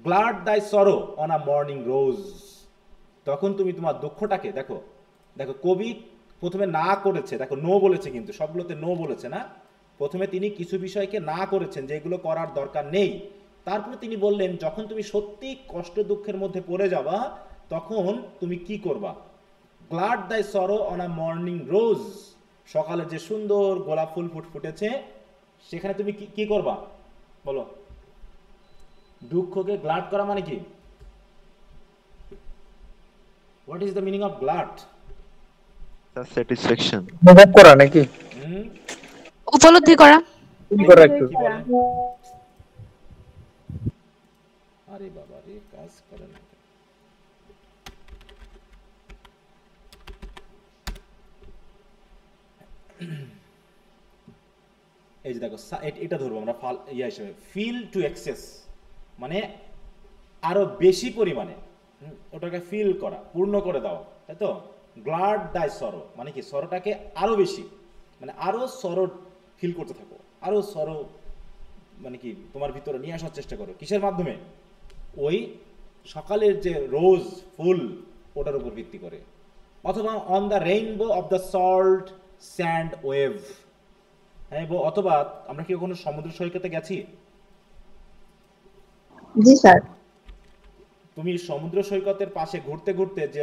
Glad thy sorrow on a morning রোজ। তখন তুমি তোমার দুঃখটাকে, দেখো দেখো কবি প্রথমে না করেছে, দেখো নো বলেছে, কিন্তু সবগুলোতে নো বলেছে না। প্রথমে তিনি কিছু বিষয়কে না করেছেন যেগুলো করার দরকার নেই। তারপরে তিনি বললেন যখন তুমি সত্যি কষ্ট দুঃখের মধ্যে পড়ে যাবা তখন তুমি কি করবা। Glad thy sorrow on a morning রোজ, সকালে যে সুন্দর গোলাপ ফুল ফুটেছে সেখানে তুমি কি করবা বলো। দুঃখকে গ্লাড করা মানে কি? What is the meaning of glad? Satisfaction. অনুভব করা নাকি? উপলব্ধি করা। কি করা একটু? কি বলে? আরে বাবা রে, কাজ করে না। এই যে দেখো এটা ধরবো আমরা ইয়া হিসেবে, ফিল টু এক্সেস মানে আরো বেশি পরিমাণে ওটাকে ফিল করা, পূর্ণ করে দেওয়া, তাই তো। গ্লাড দাই সরো মানে কি, সরোটাকে আরো বেশি, মানে আরো সরো ফিল করতে থাকো, আরো সরো মানে কি তোমার ভিতরে নিয়ে আসার চেষ্টা করো। কিসের মাধ্যমে? ওই সকালের যে রোজ ফুল ওটার উপর ভিত্তি করে। অথবা on the rainbow of the salt sand wave. হ্যাঁ, অথবা আমরা কি কখনো সমুদ্র সৈকতে গেছি? জি স্যার। তুমি সমুদ্র সৈকতের পাশে ঘুরতে ঘুরতে যে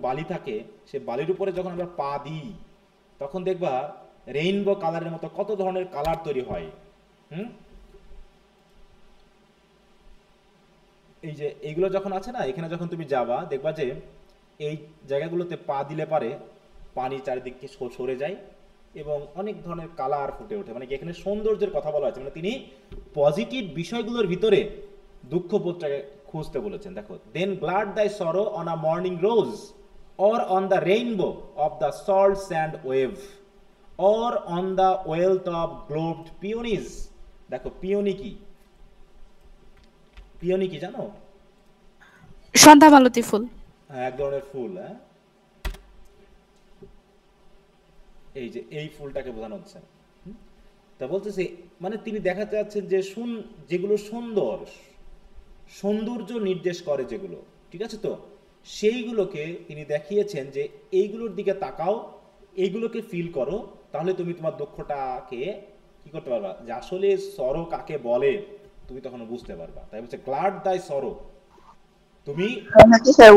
বালি থাকে, সে বালির উপরে যখন আমরা পা দিই তখন দেখবা রেইনবো কালারের মতো কত ধরনের কালার তৈরি হয়। এই যে এইগুলো যখন আছে না, এখানে যখন তুমি যাবা দেখবা যে এই জায়গাগুলোতে পা দিলে পারে পানি চারিদিকে সরে যায় এবং অনেক ধরনের কালার ফুটে ওঠে। মানে কি এখানে সৌন্দর্যের কথা বলা হয়েছে, মানে তিনি পজিটিভ বিষয়গুলোর ভিতরে দুঃখ বোধটাকে খুঁজতে বলেছেন। দেখো, দেন glut thy sorrow on a morning rose or on the rainbow of the salt sand wave or on the wealth of globed peonies. দেখো পিওনি কি, পিওনি কি জানো? সন্ধ্যা মালতী ফুল। এক ধরনের ফুল। হ্যাঁ, এই যে এই ফুলটাকে বোঝানো হচ্ছে। তা বলতেছে মানে তিনি দেখাতে যাচ্ছেন যে যেগুলো সৌন্দর্য নির্দেশ করে যেগুলো, ঠিক আছে তো, সেইগুলোকে তিনি দেখিয়েছেন যে এইগুলোর দিকে তাকাও, এইগুলোকে ফিল করো, তাহলে তুমি তোমার দুঃখটাকে কি করতে পারবা, যে আসলে সরো কাকে বলে তুমি তখন বুঝতে পারবা। তাই বলছে গ্লাড দাই সরো, তুমি sir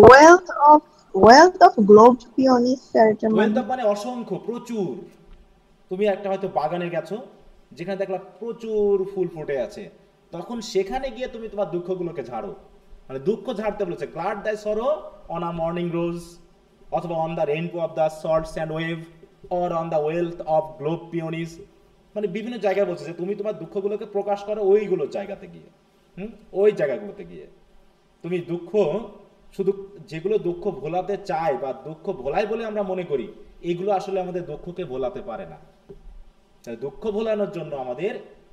wealth of globe peonies sir, এটা ওয়েলথ মানে অসংখ্য, প্রচুর। তুমি একটা হয়তো বাগানে গেছো যেখানে দেখলা প্রচুর ফুল ফুটে আছে, তখন সেখানে গিয়ে তুমি তোমার দুঃখগুলোকে ঝাড়ো, মানে দুঃখ ঝাড়তে বলেছে। Glad thy sorrow on a morning rose অথবা on the rainbow of the salt sand wave or on the wealth of globe peonies, মানে বিভিন্ন জায়গায় বলছে যে তুমি তোমার দুঃখগুলোকে প্রকাশ করো ওইগুলো জায়গাতে গিয়ে, ওই জায়গাগুলোতে গিয়ে। তুমি দুঃখ শুধু যেগুলো দুঃখ ভোলাতে চায় বা দুঃখ ভোলায় বলে আমরা মনে করি, এগুলো আসলে আমাদের দুঃখকে ভোলাতে পারে না। দুঃখ ভোলানোর জন্য আমাদের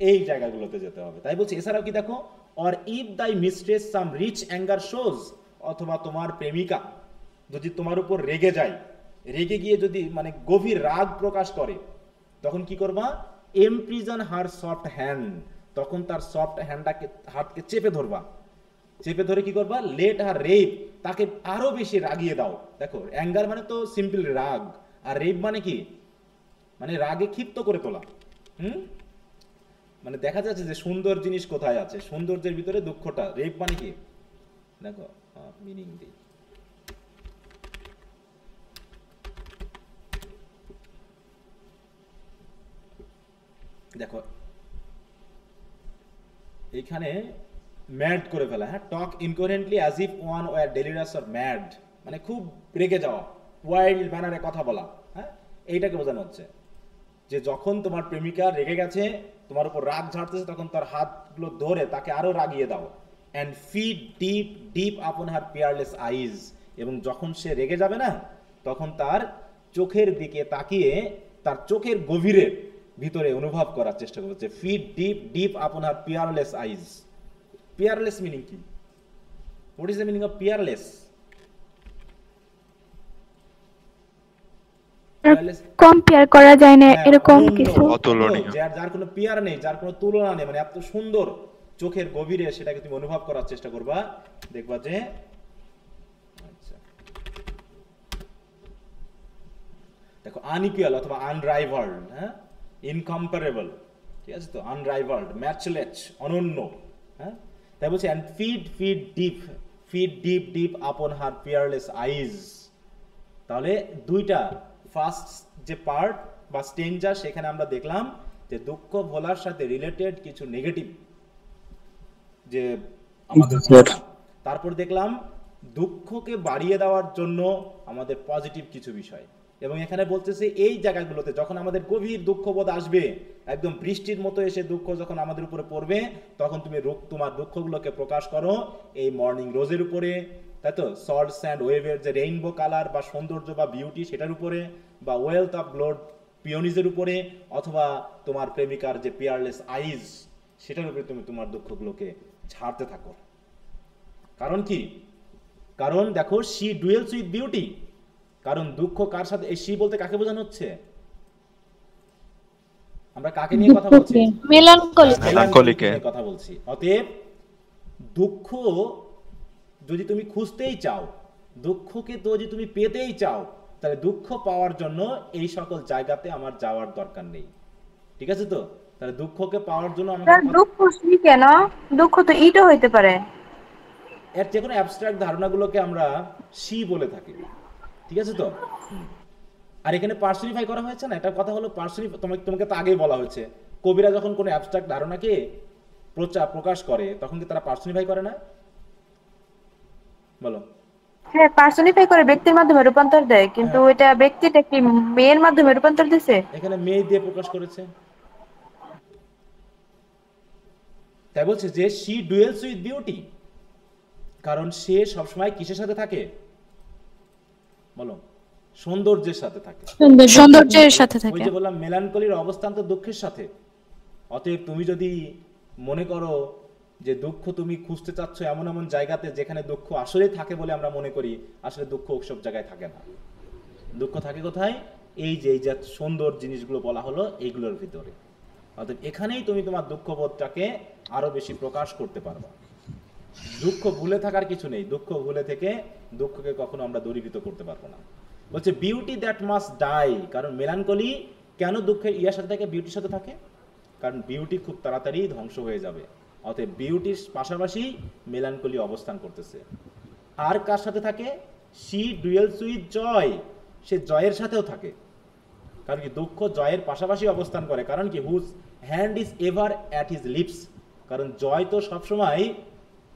এই জায়গাগুলোতে যেতে হবে। তাই বলছি, এছাড়াও কি দেখো, অর ইফ দাই মিস্ট্রেস সাম রিচ অ্যাঙ্গার শোজ, অথবা তোমার প্রেমিকা যদি তোমার উপর রেগে যায়, রেগে গিয়ে যদি মানে গভীর রাগ প্রকাশ করে, তখন কি করবা, এমপ্রিজন হার সফট হ্যান্ড, তখন তার সফট হাতকে চেপে ধরবা, চেপে ধরে কি করবা, লেট হার রেপ, তাকে আরো বেশি রাগিয়ে দাও। দেখো অ্যাঙ্গার মানে তো সিম্পল রাগ, আর রেপ মানে কি, মানে রাগে ক্ষিপ্ত করে তোলা। মানে দেখা যাচ্ছে যে সুন্দর জিনিস কোথায় আছে, সৌন্দর্যের ভিতরে দুঃখটা। রেপ মানে কি, দেখো মিনিং দি, দেখো এইখানে ম্যাড করে ফেলা। হ্যাঁ, talk incoherently as if one were delirious or mad, মানে খুব রেগে যাওয়া, ওয়াইল্ড ম্যানারে কথা বলা। হ্যাঁ, এইটাকে বোঝানো হচ্ছে যে যখন তোমার প্রেমিকা রেগে গেছে, তোমার উপর রাগ ঝাড়তেছে, তখন তার হাতগুলো ধরে তাকে আরো রাগিয়ে দাও। অ্যান্ড ফিড ডিপ ডিপ আপন হার পিয়ারলেস আইজ, এবং যখন সে রেগে যাবে না, তখন তার চোখের দিকে তাকিয়ে তার চোখের গভীরের ভিতরে অনুভব করার চেষ্টা করছে। ফিড ডিপ ডিপ আপন হার পিয়ারলেস আইজ। পিয়ারলেস মিনিং কি? What is the meaning of Peerless? Compare করা যায় না হ্যাঁ, এরকম অনন্য, কিছু অতুলনীয়। যার কোনো পেয়ার নেই, যার কোনো তুলনা নেই, মানে এত সুন্দর চোখের গভীরে সেটাকে তুমি অনুভব করার চেষ্টা করবা, দেখবা যে আচ্ছা দেখো আনইকুয়াল অথবা আনরাইভালড, হ্যাঁ, ইনকম্পারেবল, ঠিক আছে তো, আনরাইভালড, ম্যাচলেস, অনন্য, হ্যাঁ, তাই বলছে অ্যান্ড ফিড ডিপ আপন হার পিয়ারলেস আইজ। তাহলে দুইটা ফার্স্ট যে পার্ট বা স্টেঞ্জার, সেখানে আমরা দেখলাম যে দুঃখ ভোলার সাথে রিলেটেড কিছু নেগেটিভ যে আমাদের ধারণা। তারপর দেখলাম দুঃখকে বাড়িয়ে দেওয়ার জন্য আমাদের পজিটিভ কিছু বিষয়, এবং এখানে বলতেছে এই জায়গাগুলোতে যখন আমাদের গভীর দুঃখবোধ আসবে, একদম বৃষ্টির মতো এসে দুঃখ যখন আমাদের উপরে পড়বে, তখন তুমি তোমার দুঃখগুলোকে প্রকাশ করো এই মর্নিং রোজের উপরে, তাই তো, সল্ট স্যান্ড ওয়েভের যে রেইনবো কালার বা সৌন্দর্য বা বিউটি সেটার উপরে, বা ওয়েলথ অফ গ্লোড পিওনিজের উপরে, অথবা তোমার প্রেমিকার যে পিয়ারলেস আইজ সেটার উপরে তুমি তোমার দুঃখগুলোকে ঝাড়তে থাকো। কারণ কি? কারণ দেখো শি ডুয়েলস উইথ বিউটি, কারণ দুঃখ কার সাথে, এই শি বলতে কাকে বোঝানো হচ্ছে? আমরা কাকে নিয়ে কথা বলছি? মেলানকলিকে নিয়ে কথা বলছি। অতএব দুঃখ যদি তুমি খুঁজতেই চাও, দুঃখকে তো যদি তুমি পেতেই চাও, তাহলে দুঃখ পাওয়ার জন্য এই সকল জায়গাতে আমার যাওয়ার দরকার নেই, ঠিক আছে তো? তাহলে দুঃখকে পাওয়ার জন্য আমাকে দুঃখ শুনি কেন? দুঃখ তো ইটও হইতে পারে। এর যে কোনো অ্যাবস্ট্রাক্ট ধারণাগুলোকে আমরা শি বলে থাকি, ঠিক আছে তো? আর এখানে পার্সনিফাই করা হয়েছে না, এটা কথা হলো পার্সনিফাই, তোমাকে তো আগেই বলা হয়েছে, কবিরা যখন কোনো অ্যাবস্ট্রাক্ট ধারণাকে প্রকাশ করে তখন কি তারা পার্সনিফাই করে না? বলো। হ্যাঁ, পার্সনিফাই করে ব্যক্তির মাধ্যমে রূপান্তর দেয়, কিন্তু এটা ব্যক্তিটা কি মেয়ের মাধ্যমে রূপান্তর দিছে? এখানে মেয়ে দিয়ে প্রকাশ করেছে, তাই বলছে যে শি ডুয়েলস উইথ বিউটি, কারণ সে সবসময় কিসের সাথে থাকে? বলো। সৌন্দর্যের সাথে থাকে, সৌন্দর্যের সাথে ওই থাকে। যে বললাম মেলানকলির অবস্থান তো দুঃখের সাথে। অতএব তুমি যদি মনে করো যে দুঃখ তুমি খুঁজতে চাচ্ছ এমন এমন জায়গাতে যেখানে দুঃখ আসলে থাকে বলে আমরা মনে করি, আসলে দুঃখ ওসব জায়গায় থাকে না। দুঃখ থাকে কোথায়? এই যে সুন্দর জিনিসগুলো বলা হলো এইগুলোর ভিতরে। অতএব এখানেই তুমি তোমার দুঃখবোধটাকে আরো বেশি প্রকাশ করতে পারবা। দুঃখ ভুলে থাকার কিছু নেই, দুঃখ ভুলে থেকে দুঃখকে কখনো আমরা দূরীভূত করতে পারবো না। বলছে বিউটি দ্যাট মাস্ট ডাই, কারণ মেলানকলি কেন দুঃখের ইয়ার সাথে থাকে, বিউটির সাথে থাকে? কারণ বিউটি খুব তাড়াতাড়ি ধ্বংস হয়ে যাবে। অতএব বিউটির পাশাপাশি মেলানকলি অবস্থান করতেছে। আর কার সাথে থাকে? শি ডুয়েলস উইথ জয়, সে জয়ের সাথেও থাকে। কারণ কি দুঃখ জয়ের পাশাপাশি অবস্থান করে, কারণ কি whose hand is ever at his lips, কারণ জয় তো সবসময়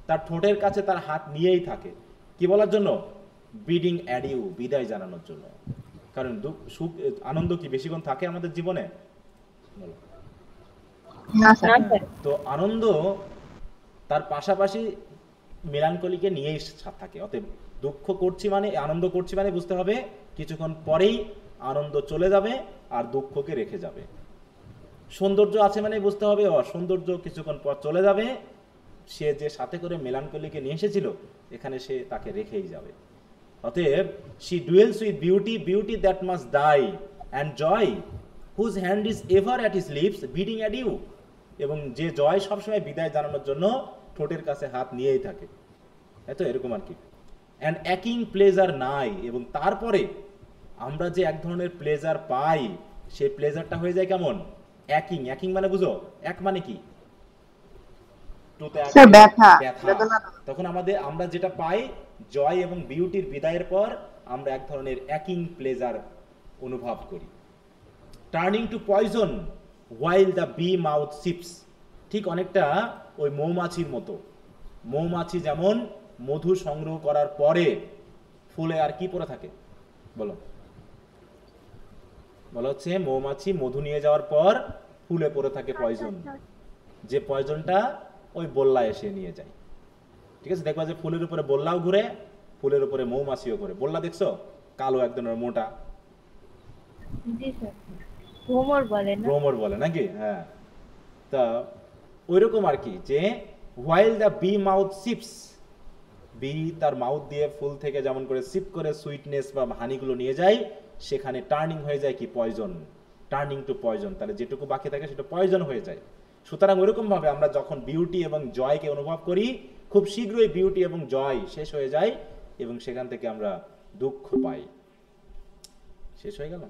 তার ঠোঁটের কাছে তার হাত নিয়েই থাকে। কি বলার জন্য? বিডিং অ্যাডিউ, বিদায় জানানোর জন্য। কারণ সুখ আনন্দ কি বেশিক্ষণ থাকে আমাদের জীবনে? বলো। তো আনন্দ তার পাশাপাশি মেলানকলিকে নিয়েই থাকে। অতএব দুঃখ করছি মানে, আনন্দ করছি মানে বুঝতে হবে কিছুক্ষণ পরেই আনন্দ চলে যাবে আর দুঃখকে রেখে যাবে। সৌন্দর্য আছে মানে বুঝতে হবে সৌন্দর্য কিছুক্ষণ পর চলে যাবে, সে যে সাথে করে মেলানকলিকে নিয়ে এসেছিল এখানে সে তাকে রেখেই যাবে। অতএব she dwells with beauty, beauty that must die, and joy whose hand is ever at his lips bidding adieu, এবং যে জয় সবসময় বিদায় জানানোর জন্য ঠোঁটের কাছে হাত নিয়েই থাকে, তাই তো? এরকম আর কি। অ্যান্ড অ্যাকিং প্লেজার নাই, এবং তারপরে আমরা যে এক ধরনের প্লেজার পাই, সেই প্লেজারটা হয়ে যায় কেমন? অ্যাকিং। অ্যাকিং মানে বুঝো? এক মানে কি? ব্যথা। তখন আমরা যেটা পাই জয় এবং বিউটির বিদায়ের পর আমরা এক ধরনের অ্যাকিং প্লেজার অনুভব করি। Turning to poison while the bee mouth sips, ঠিক অনেকটা ওই মৌমাছির মতো। মৌমাছি যেমন মধু সংগ্রহ করার পরে ফুলে আর কি পড়ে থাকে? বলো। বলা হচ্ছে মৌমাছি মধু নিয়ে যাওয়ার পর ফুলে পড়ে থাকে পয়জন, যে পয়জনটা ওই বল্লা এসে নিয়ে যায়, ঠিক আছে? দেখবা যে ফুলের উপরে বল্লাও ঘুরে, ফুলের উপরে মৌমাছিও ঘুরে। বল্লা দেখছো? কালো একদম মোটা, ভ্রমর বলে নাকি? হ্যাঁ, তা ওইরকম আর কি, যে while the bee mouth sips, bee তার মাউথ দিয়ে ফুল থেকে যেমন করে সিপ করে সুইটনেস বা হানিগুলো নিয়ে যায়, সেখানে টার্নিং হয়ে যায় কি পয়জন, টার্নিং টু পয়জন, তাহলে যেটুকু বাকি থাকে সেটা পয়জন হয়ে যায়। সুতরাং ওইরকম ভাবে আমরা যখন বিউটি এবং জয়কে অনুভব করি, খুব শীঘ্রই বিউটি এবং জয় শেষ হয়ে যায় এবং সেখান থেকে আমরা দুঃখ পাই। শেষ হয়ে গেল?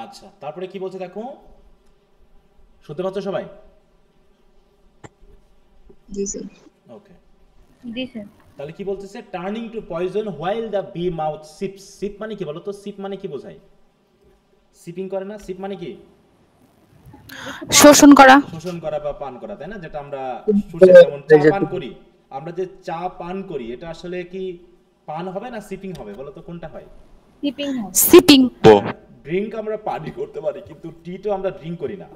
আচ্ছা, তারপরে কি বলছে দেখো, শুনতে পাচ্ছ সবাই? জি স্যার। ওকে, জি স্যার। তাহলে কি বলতেছে, turning to poison while the bee mouth sips. Sip মানে কি বলো তো? সিপ মানে কি বোঝায়? সিপিং করে না? সিপ মানে কি? শোষণ করা। শোষণ করা বা পান করা, তাই না? যেটা আমরা শুষে যেমন চা পান করি, আমরা যে চা পান করি এটা আসলে কি পান হবে না সিপিং হবে বলো তো, কোনটা হয়? সিপিং। ড্রিঙ্ক আমরা পানি করতে পারি, কিন্তু টি তো আমরা ড্রিঙ্ক করি না।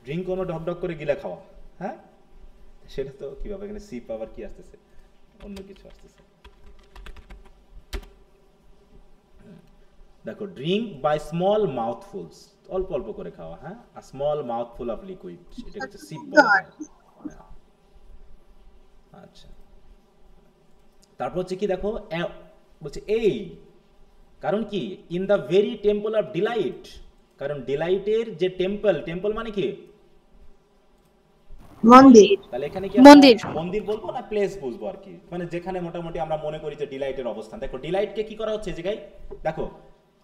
ড্রিঙ্ক কোনো ডক ডক করে গিলা খাওয়া, হ্যাঁ? সেটা তো কিভাবে, এখানে সিপ আবার কি আসতেছে, অন্য কিছু আসতেছে। দেখো, ড্রিঙ্ক বাই স্মল মাউথফুলস, অল্প অল্প করে খাওয়া, হ্যাঁ? আ স্মল মাউথফুল অফ লিকুইড, এটা হচ্ছে সিপ বলা হয়। আচ্ছা, তারপর হচ্ছে কি দেখো, বলছে এই, কারণ কি in the very temple of Deloitte, কারণ ডিলাইটের যে টেম্পল, টেম্পল মানে কি মন্দির। তাহলে এখানে কি মন্দির। মন্দির বলবো না প্লেস বুঝবো আর কি, মানে যেখানে মোটামুটি আমরা মনে করি যে ডিলাইটের অবস্থান। দেখো ডিলাইটকে কি করা হচ্ছে এই জায়গায়, দেখো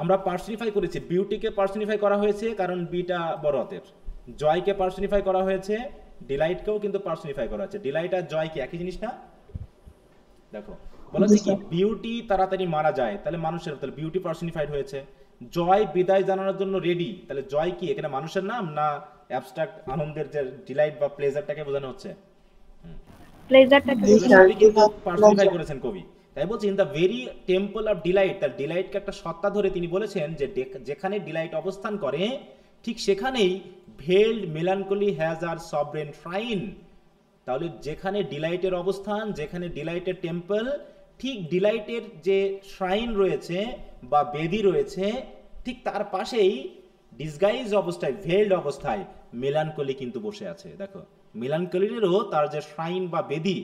আমরা পার্সনিফাই করেছি, বিউটিকে পার্সনিফাই করা হয়েছে কারণ বিটা বড় হাতের, জয়কে পার্সনিফাই করা হয়েছে, ডিলাইটকেও কিন্তু পার্সনিফাই করা হয়েছে। ডিলাইট আর জয় কি একই জিনিস না? দেখো বলা হচ্ছে কি বিউটি তাড়াতাড়ি মারা যায়, তাহলে মানুষের, তাহলে বিউটি পার্সনিফাইড হয়েছে। জয় বিদায় জানানোর জন্য রেডি, তাহলে জয় কি এখানে মানুষের নাম না অ্যাবস্ট্রাক্ট আনন্দের যে ডিলাইট বা প্লেজারটাকে বোঝানো হচ্ছে? প্লেজারটাকে সবই কিন্তু পার্সনিফাই করেছেন কবি। তাই বলছি in the very temple of Deloitte, তার ডিলাইটকে একটা সত্তা ধরে তিনি বলেছেন যে যেখানে ডিলাইট অবস্থান করে ঠিক সেখানেই veiled melancholy has her sovereign shrine. তাহলে যেখানে ডিলাইটের অবস্থান, যেখানে ডিলাইটের টেম্পল, ঠিক ডিলাইটের যে শ্রাইন রয়েছে বা বেদি রয়েছে, ঠিক তার পাশেই ডিসগাইজ অবস্থায়, ভেলড অবস্থায় মেলানকলি কিন্তু বসে আছে। দেখো মেলানকলিরও তার যে শ্রাইন বা বেদি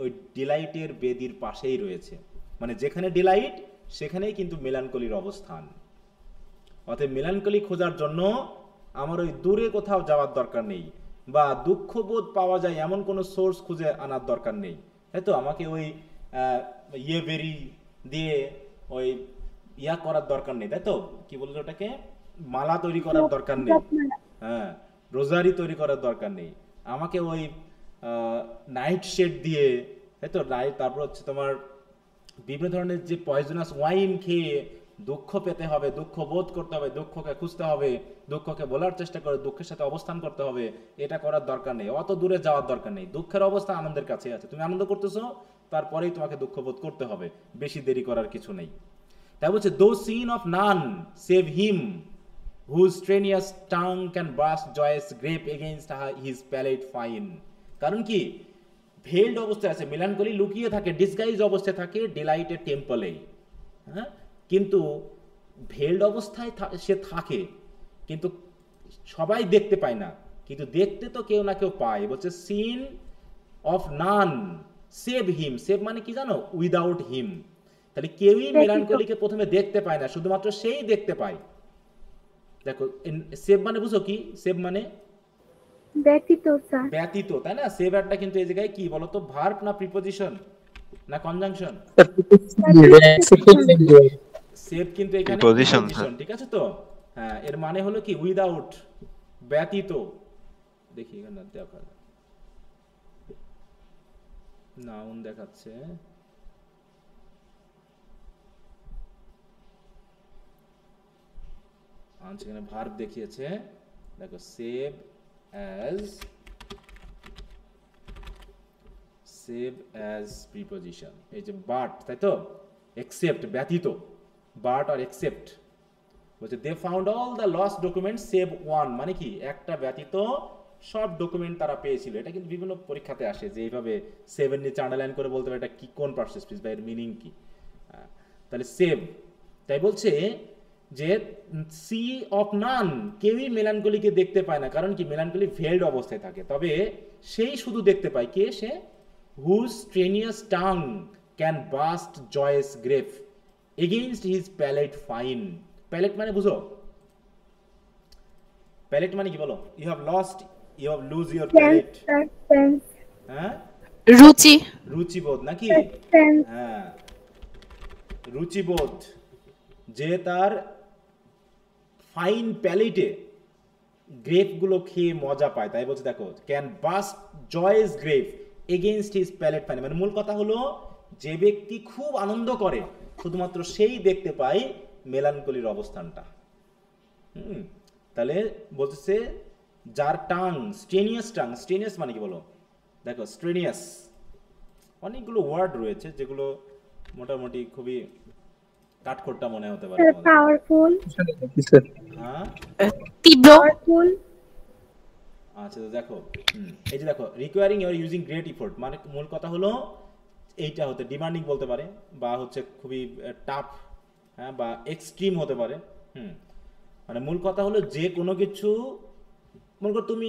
ওই ডিলাইটের বেদির পাশেই রয়েছে, মানে যেখানে ডিলাইট সেখানেই কিন্তু মেলানকলির অবস্থান। অতএব মেলানকলি খোঁজার জন্য আমার ওই দূরে কোথাও যাওয়ার দরকার নেই, বা দুঃখবোধ পাওয়া যায় এমন কোনো সোর্স খুঁজে আনার দরকার নেই, তাই তো? আমাকে ওই বেরি দিয়ে ওই ইয়া করার দরকার নেই, তাই তো? কি বলতো ওটাকে, মালা তৈরি করার দরকার নেই, হ্যাঁ, রোজারি তৈরি করার দরকার নেই। আমাকে ওই নাইট শেড দিয়ে, তাই তো? তারপর হচ্ছে তোমার বিভিন্ন ধরনের যে পয়জনাস ওয়াইন খেয়ে দুঃখ পেতে হবে, দুঃখ বোধ করতে হবে, দুঃখকে খুঁজতে হবে, দুঃখকে বলার চেষ্টা করে দুঃখের সাথে অবস্থান করতে হবে, এটা করার দরকার নেই। অত দূরে যাওয়ার দরকার নেই, দুঃখের অবস্থা আনন্দের কাছে আছে, তুমি আনন্দ করতেছো তারপরেই তোমাকে দুঃখ বোধ করতে হবে, বেশি দেরি করার কিছু নেই। তাই বলছে though seen of none save him whose strenuous tongue can burst joyous grape against his palate fine। কারণ কি ভেলড অবস্থায় আছে, মেলানকলি লুকিয়ে থাকে, ডিসগাইজ অবস্থায় থাকে ডিলাইটের টেম্পলেই, হ্যাঁ? কিন্তু ভেলড অবস্থায় সে থাকে, কিন্তু সবাই দেখতে পায় না, কিন্তু দেখতে তো কেউ না কেউ পায়। বলছে seen of none save him, save মানে কি জানো, উইদাউট হিম। তাহলে কেউই মেলানকলিকে প্রথমে দেখতে পায় না, শুধুমাত্র সেই দেখতে পায়। দেখো সেভ মানে বুঝো কি, সেভ মানে ব্যতীত স্যার। ব্যতীত, তাই না? সেভ একটা কিন্তু এই জায়গায় কি বলতো, ভার্ব না প্রিপোজিশন না কনজাংশন? সেভ কিন্তু এখানে Preposition, প্রিপোজিশন, ঠিক আছে তো? হ্যাঁ, এর মানে হলো কি উইদাউট, ব্যতীত। দেখি এখানে দেখা, নাউন দেখাচ্ছে, আচ্ছা এখানে ভার্ব দেখিয়েছে, দেখো সেভ অ্যাজ প্রিপোজিশন, এই যে বাট, তাই তো? এক্সেপ্ট ব্যতীত, বাট আর এক্সেপ্ট। বলছে they found all the lost document save one, মানে কি একটা ব্যতীত সব ডকুমেন্ট তারা পেয়েছিল। এটা কিন্তু বিভিন্ন পরীক্ষাতে আসে যে এইভাবে সেভের নিচে আন্ডারলাইন করে বলতে হবে এটা কি, কোন পার্সেসপিস বা এর মিনিং কি। তাহলে সেভ, তাই বলছে যে সি অফ নান, কেউই মেলানকলিকে দেখতে পায় না, কারণ কি মেলানকলি ভেলড অবস্থায় থাকে, তবে সেই শুধু দেখতে পায়, কে সে, whose strenuous tongue can burst joy's grape against his palate fine. Palate মানে বুঝো, প্যালেট মানে কি বলো, you have lost, you have lose your palate. হ্যাঁ, রুচি, রুচিবোধ নাকি, হ্যাঁ রুচিবোধ, যে তার ফাইন প্যালেটে গ্রেপগুলো খেয়ে মজা পায়, তাই বলছে দেখো can burst joy's grape against his palate fine, মানে মূল কথা হলো যে ব্যক্তি খুব আনন্দ করে শুধুমাত্র সেই দেখতে পায় মেলানকলির অবস্থানটা। তাহলে বলতেছে যার টাং স্ট্রেনিয়াস, টাং স্ট্রেনিয়াস মানে কি বলো, দেখো স্ট্রেনিয়াস অনেকগুলো ওয়ার্ড রয়েছে যেগুলো মোটামুটি খুবই কাঠখোট্টা মনে হতে পারে তোমাদের। পাওয়ারফুল, হ্যাঁ তীব্র, পাওয়ারফুল, আচ্ছা তো দেখো এই যে দেখো recurring your using great effort, মানে মূল কথা হলো এইটা হতে ডিমান্ডিং বলতে পারে, বা হচ্ছে খুবই টাফ, হ্যাঁ, বা এক্সট্রিম হতে পারে। মানে মূল কথা হলো যে কোনো কিছু, মনে করো তুমি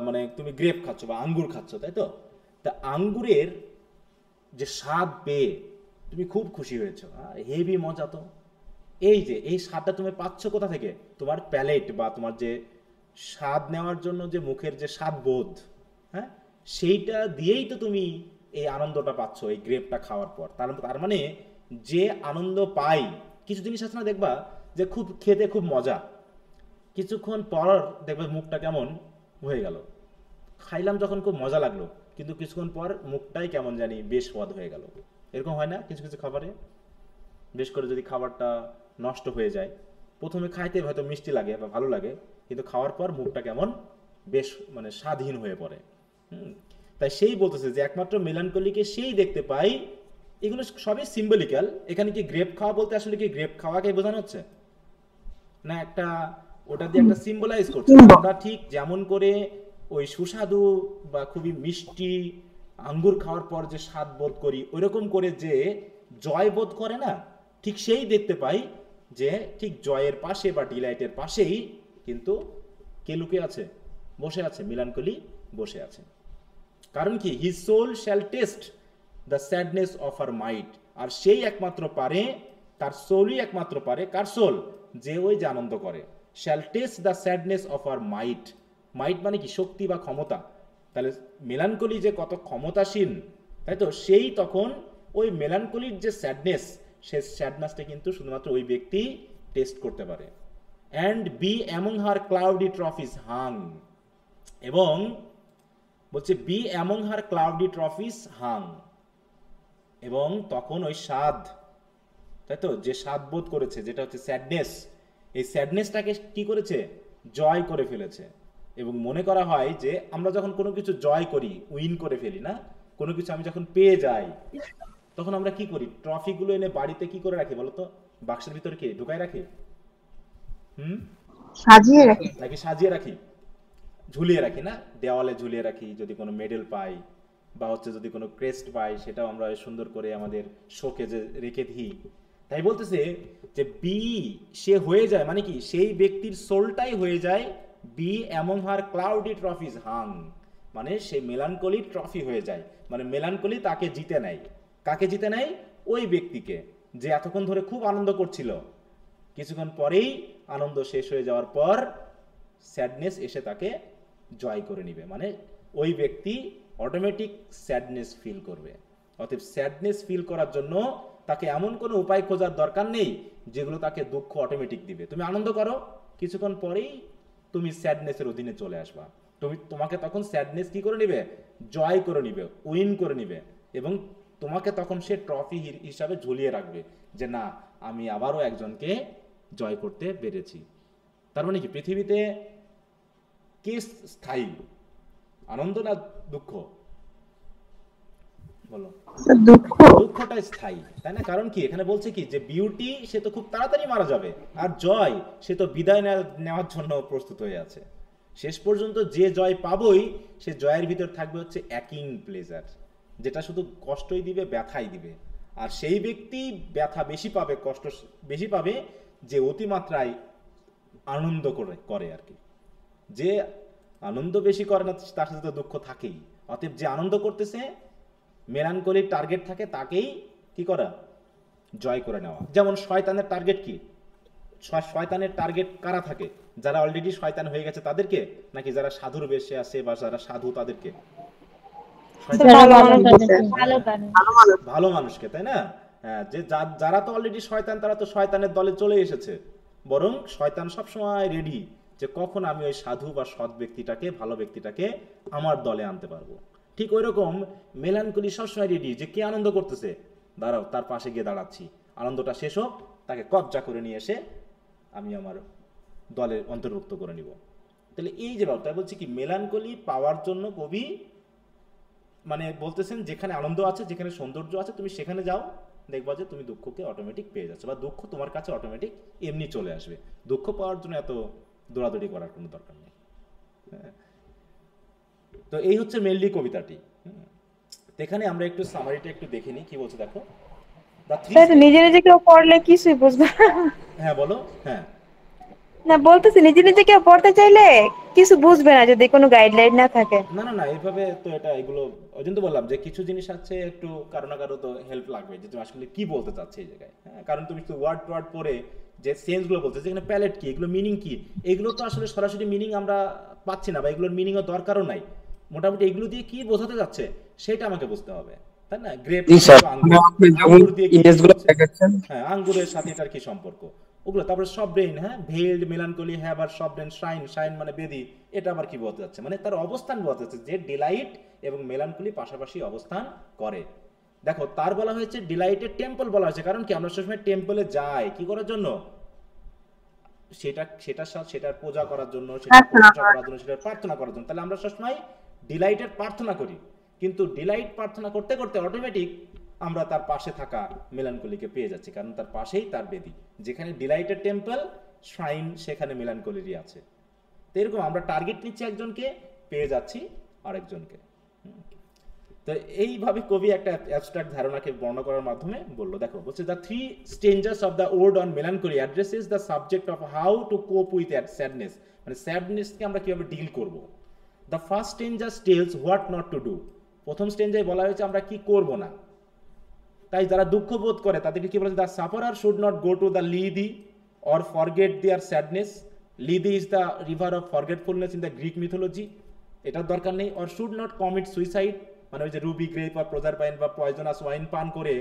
মানে তুমি গ্রেপ খাচ্ছ বা আঙ্গুর খাচ্ছ, তাই তো, তা আঙ্গুরের যে স্বাদ পেয়ে তুমি খুব খুশি হয়েছো, হেভি মজা তো, এই যে এই স্বাদটা তুমি পাচ্ছ কোথা থেকে, তোমার প্যালেট বা তোমার যে স্বাদ নেওয়ার জন্য যে মুখের যে স্বাদ বোধ, হ্যাঁ, সেইটা দিয়েই তো তুমি এই আনন্দটা পাচ্ছ এই গ্রেপটা খাওয়ার পর। তার মানে যে আনন্দ পাই, কিছু জিনিস আছে না দেখবা যে খুব খেতে খুব মজা, কিছুক্ষণ পর দেখবে মুখটা কেমন হয়ে গেল, খাইলাম যখন খুব মজা লাগলো, কিন্তু কিছুক্ষণ পর মুখটাই কেমন জানি বেস্বাদ হয়ে গেল, এরকম হয় না কিছু কিছু খাবারে? বেশ করে যদি খাবারটা নষ্ট হয়ে যায়, প্রথমে খাইতে হয়তো মিষ্টি লাগে বা ভালো লাগে, কিন্তু খাওয়ার পর মুখটা কেমন বেশ মানে স্বাদহীন হয়ে পড়ে। তাই সেই বলতেছে যে একমাত্র মেলানকলিকে সেই দেখতে পাই, এগুলো সবই সিম্বলিক্যাল। এখানে কি গ্রেপ খাওয়া বলতে আসলে কি গ্রেপ খাওয়াকে বোঝানো হচ্ছে না, একটা ওটা দিয়ে একটা সিম্বলাইজ করছে। আমরা ঠিক যেমন করে ওই সুস্বাদু বা খুবই মিষ্টি আঙ্গুর খাওয়ার পর যে স্বাদ বোধ করি, ওইরকম করে যে জয় বোধ করে না, ঠিক সেই দেখতে পাই যে ঠিক জয়ের পাশে বা ডিলাইটের পাশেই কিন্তু কে লুকে আছে, বসে আছে, মেলানকলি বসে আছে। কারণ কি, his soul shall taste the sadness of her might, আর সেই একমাত্র পারে, তার সোলই একমাত্র পারে, কার সোল, যে ওই যে আনন্দ করে, shall taste the sadness of her might. Might মানে কি, শক্তি বা ক্ষমতা। তাহলে মেলানকলি যে কত ক্ষমতাসীন, তাই তো, সেই তখন ওই মেলানকলির যে স্যাডনেস, সেই স্যাডনেসটা কিন্তু শুধুমাত্র ওই ব্যক্তি টেস্ট করতে পারে। And be among her cloudy trophies hung, এবং বলছে be among her cloudy trophies hung, এবং তখন ওই স্বাদ, তাই তো, যে স্বাদ বোধ করেছে যেটা হচ্ছে স্যাডনেস, এই স্যাডনেসটাকে কি করেছে, জয় করে ফেলেছে। এবং মনে করা হয় যে আমরা যখন কোনো কিছু জয় করি, উইন করে ফেলি না, কোনো কিছু আমি যখন পেয়ে যাই, তখন আমরা কি করি, ট্রফিগুলো এনে বাড়িতে কি করে রাখি বলতো, বাক্সের ভিতরে কি ঢুকাই রাখি, সাজিয়ে রাখি, নাকি সাজিয়ে রাখি, ঝুলিয়ে রাখি না, দেওয়ালে ঝুলিয়ে রাখি, যদি কোনো মেডেল পাই বা হচ্ছে যদি কোনো ক্রেস্ট পাই, সেটাও আমরা সুন্দর করে আমাদের শোকেজে রেখে দিই। তাই বলতেছে যে বি সে হয়ে যায়, মানে কি, সেই ব্যক্তির সোলটাই হয়ে যায় B among her cloudy ট্রফিজ Hang, মানে সে মেলানকলির ট্রফি হয়ে যায়, মানে মেলানকলি তাকে জিতে নেয়। কাকে জিতে নেয়? ওই ব্যক্তিকে, যে এতক্ষণ ধরে খুব আনন্দ করছিল, কিছুক্ষণ পরেই আনন্দ শেষ হয়ে যাওয়ার পর স্যাডনেস এসে তাকে জয় করে নিবে, মানে ওই ব্যক্তি অটোমেটিক স্যাডনেস ফিল করবে। অতএব স্যাডনেস ফিল করার জন্য তাকে এমন কোনো উপায় খোঁজার দরকার নেই যেগুলো তাকে দুঃখ অটোমেটিক দিবে। তুমি আনন্দ করো, কিছুক্ষণ পরেই তুমি স্যাডনেসের অধীনে চলে আসবা, তোমাকে তখন স্যাডনেস কি করে নিবে, জয় করে নিবে, উইন করে নিবে, এবং তোমাকে তখন সে ট্রফি হিসাবে ঝুলিয়ে রাখবে যে না, আমি আবারও একজনকে জয় করতে পেরেছি। তার মানে কি, পৃথিবীতে কে স্থায়ী, আনন্দ না দুঃখ? বলো, দুঃখটাই স্থায়ী, তাই না? কারণ কি, এখানে বলছে কি যে বিউটি সে তো খুব তাড়াতাড়ি মারা যাবে, আর জয় সে তো বিদায় নেওয়ার জন্য প্রস্তুত হয়ে আছে। শেষ পর্যন্ত যে জয় পাবই, সে জয়ের ভিতর থাকবে হচ্ছে অ্যাকিং প্লেজার, যেটা শুধু কষ্টই দিবে, ব্যথাই দিবে। আর সেই ব্যক্তি ব্যথা বেশি পাবে, কষ্ট বেশি পাবে যে অতিমাত্রায় আনন্দ করে আর কি। যে আনন্দ বেশি করে না তার সাথে তো দুঃখ থাকেই। অতএব যে আনন্দ করতেছে, মেলানকলির টার্গেট থাকে তাকেই কি করা, জয় করে নেওয়া। যেমন শয়তানের টার্গেট কি? শয়তানের টার্গেট কারা থাকে? যারা অলরেডি শয়তান হয়ে গেছে তাদেরকে, নাকি যারা সাধুর বেশে আছে বা যারা সাধু তাদেরকে? ভালো মানুষকে, তাই না? হ্যাঁ, যে যারা তো অলরেডি শয়তান তারা তো শয়তানের দলে চলে এসেছে। বরং শয়তান সবসময় রেডি যে কখন আমি ওই সাধু বা সৎ ব্যক্তিটাকে, ভালো ব্যক্তিটাকে আমার দলে আনতে পারবো। ঠিক ওই রকম মেলানকলি সবসময় রেডি যে কে আনন্দ করতেছে, দাঁড়াও তার পাশে গিয়ে দাঁড়াচ্ছি, আনন্দটা শেষ হোক, তাকে কবজা করে নিয়ে এসে আমি আমার দলের অন্তর্ভুক্ত করে নিব। তাহলে এই যে ব্যাপারটা বলছি কি, মেলানকলি পাওয়ার জন্য কবি মানে বলতেছেন যেখানে আনন্দ আছে, যেখানে সৌন্দর্য আছে, তুমি সেখানে যাও, দেখবা যে তুমি দুঃখকে অটোমেটিক পেয়ে যাচ্ছ, বা দুঃখ তোমার কাছে অটোমেটিক এমনি চলে আসবে। দুঃখ পাওয়ার জন্য এত দৌড়াদৌড়ি করার কোনো দরকার নেই। তো এই হচ্ছে মেনলি কবিতাটি। এখানে আমরা একটু সামারিটা একটু দেখে নিই কি বলছে, দেখো। নিজে নিজে কেউ পড়লে কিছুই বুঝবে না। হ্যাঁ বলো। হ্যাঁ না, বলতেছি নিজে নিজে কেউ পড়তে চাইলে কিছু বুঝবে না যদি কোনো গাইডলাইন না থাকে। না না না, এইভাবে তো এটা এগুলো ওই জন্য তো বললাম যে কিছু জিনিস আছে একটু কারো না কারো তো হেল্প লাগবে, যে তুমি আসলে কি বলতে চাচ্ছ এই জায়গায়। হ্যাঁ, কারণ তুমি শুধু ওয়ার্ড পরে যে সেন্সগুলো বলতে, যেখানে প্যালেট কি, এগুলো মিনিং কি, এগুলো তো আসলে সরাসরি মিনিং আমরা পাচ্ছি না, বা এগুলোর মিনিংও দরকারও নাই। মোটামুটি এগুলো দিয়ে কি বোঝাতে যাচ্ছে সেটা আমাকে বুঝতে হবে, তাই না? গ্রেপ, আঙ্গুর দিয়ে কি, হ্যাঁ আঙ্গুরের সাথে এটার কি সম্পর্ক, ওগুলো। তারপরে সবরেইন, হ্যাঁ ভেইলড, মেলানকলি, হ্যাভ আর সবরেইন, শাইন মানে বেদি, এটা আবার কি বলতে যাচ্ছে, মানে তার অবস্থান বলতে যাচ্ছে যে ডিলাইট এবং মেলানকলি পাশাপাশি অবস্থান করে। দেখো তার বলা হয়েছে ডিলাইটের টেম্পল বলা হয়েছে, কারণ কি আমরা সবসময় টেম্পলে যাই কি করার জন্য, সেটার পূজা করার জন্য, সেটার প্রার্থনা করার জন্য। তাহলে আমরা সবসময় ডিলাইটের প্রার্থনা করি, কিন্তু ডিলাইট প্রার্থনা করতে করতে অটোমেটিক আমরা তার পাশে থাকা মেলানকলিকে পেয়ে যাচ্ছি, কারণ তার পাশেই তার বেদি। যেখানে ডিলাইটের টেম্পল শ্রাইন, সেখানে মেলানকলিরই আছে। তো এরকম আমরা টার্গেট নিচ্ছি একজনকে, পেয়ে যাচ্ছি আরেকজনকে। তো এইভাবে কবি একটা অ্যাবস্ট্রাক্ট ধারণাকে বর্ণনা করার মাধ্যমে বললো। দেখো বলছে, the three stanzas of the ode on melancholy addresses the subject of how to cope with sadness, মানে স্যাডনেসকে আমরা কিভাবে ডিল করব। The first stanza tells what not to do, প্রথম স্টেঞ্জায় বলা হয়েছে আমরা কি করব না। তাই যারা দুঃখ বোধ করে তাদেরকে কি বলেছে, the sufferer should not go to the Lethe or forget their sadness. Lethe is the river of forgetfulness in the Greek mythology, এটার দরকার নেই। Or should not commit suicide, মানে ওই যে রুবি গ্রেপ বা প্রজারপাইন বা পয়জনাস ওয়াইন পান করে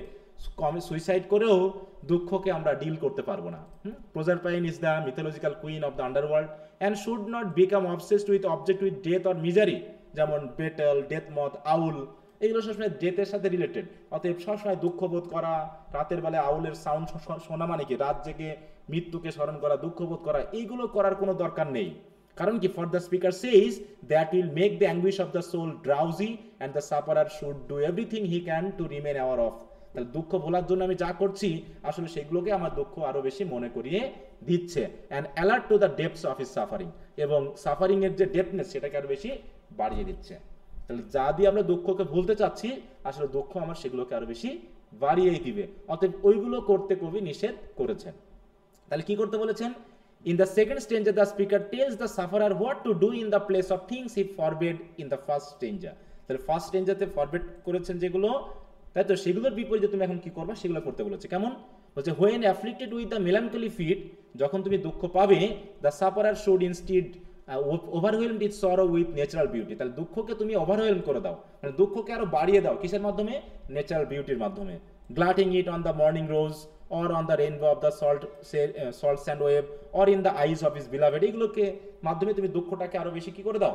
সুইসাইড করেও দুঃখকে আমরা ডিল করতে পারবো না। Proserpine is the mythological queen of the underworld and should not become obsessed with object with death or misery, যেমন বেটেল, ডেথ মথ, আউল, এগুলো সবসময় ডেথের সাথে রিলেটেড। অতএব সবসময় দুঃখ বোধ করা, রাতের বেলায় আউলের সাউন্ড শোনা মানে কি রাত জেগে মৃত্যুকে স্মরণ করা, দুঃখ বোধ করা, এইগুলো করার কোনো দরকার নেই। কারণ কি, for the speaker says that will make the anguish of the soul drowsy and the sufferer should do everything he can to remain aware of. তাহলে দুঃখ ভোলার জন্য আমি যা করছি আসলে সেগুলোকে আমার দুঃখ আরো বেশি মনে করিয়ে দিচ্ছে। And alert to the depths of his suffering, এবং সাফারিং এর যে ডেপথনেস সেটাকে আরো বেশি বাড়িয়ে দিচ্ছে। তাহলে যা দিয়ে আমরা দুঃখকে ভুলতে চাচ্ছি আসলে দুঃখ আমার সেগুলোকে আরো বেশি বাড়িয়েই দিবে। অতএব ওইগুলো করতে কবি নিষেধ করেছেন। তাহলে কি করতে বলেছেন? In the second stanza, the speaker tells the sufferer what to do in the place of things he forbade in the first stanza. তাহলে ফার্স্ট স্টেঞ্জাতে ফরবিড করেছেন যেগুলো, তাই তো সেগুলোর বিপরীতে তুমি এখন কি করবা সেগুলো করতে বলেছে। কেমন বলছে, when afflicted with the melancholy fit, যখন তুমি দুঃখ পাবে, the sufferer should instead overwhelmed with sorrow with natural beauty। তাহলে দুঃখকে তুমি ওভারওয়েলম করে দাও, মানে দুঃখকে আরো বাড়িয়ে দাও, কিসের মাধ্যমে? ন্যাচারাল বিউটির মাধ্যমে। Glutting it on the morning rose or on the rainbow of the salt sand wave or in the eyes of his beloved, এগুলোকে মাধ্যমে তুমি দুঃখটাকে আরো বেশি কি করে দাও?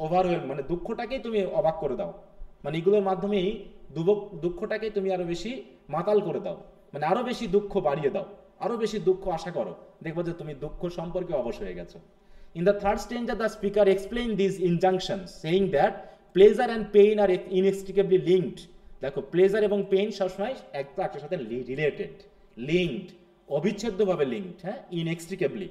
ওভারওয়েলম, মানে দুঃখটাকেই তুমি অবাক করে দাও, মানে এগুলোর মাধ্যমেই দুঃখটাকেই তুমি আরো বেশি মাতাল করে দাও, মানে আরো বেশি দুঃখ বাড়িয়ে দাও, আরো বেশি দুঃখ আশা করো, দেখবো যে তুমি দুঃখ সম্পর্কে অবশ হয়ে গেছো। In the third stanza, the speaker explained these injunctions, saying that pleasure and pain are inextricably linked। দেখো, প্লেজার এবং পেইন সবসময় একটার সাথে রিলেটেড, লিঙ্কড, অবিচ্ছেদ্যভাবে লিঙ্কড, হ্যাঁ, inextricably.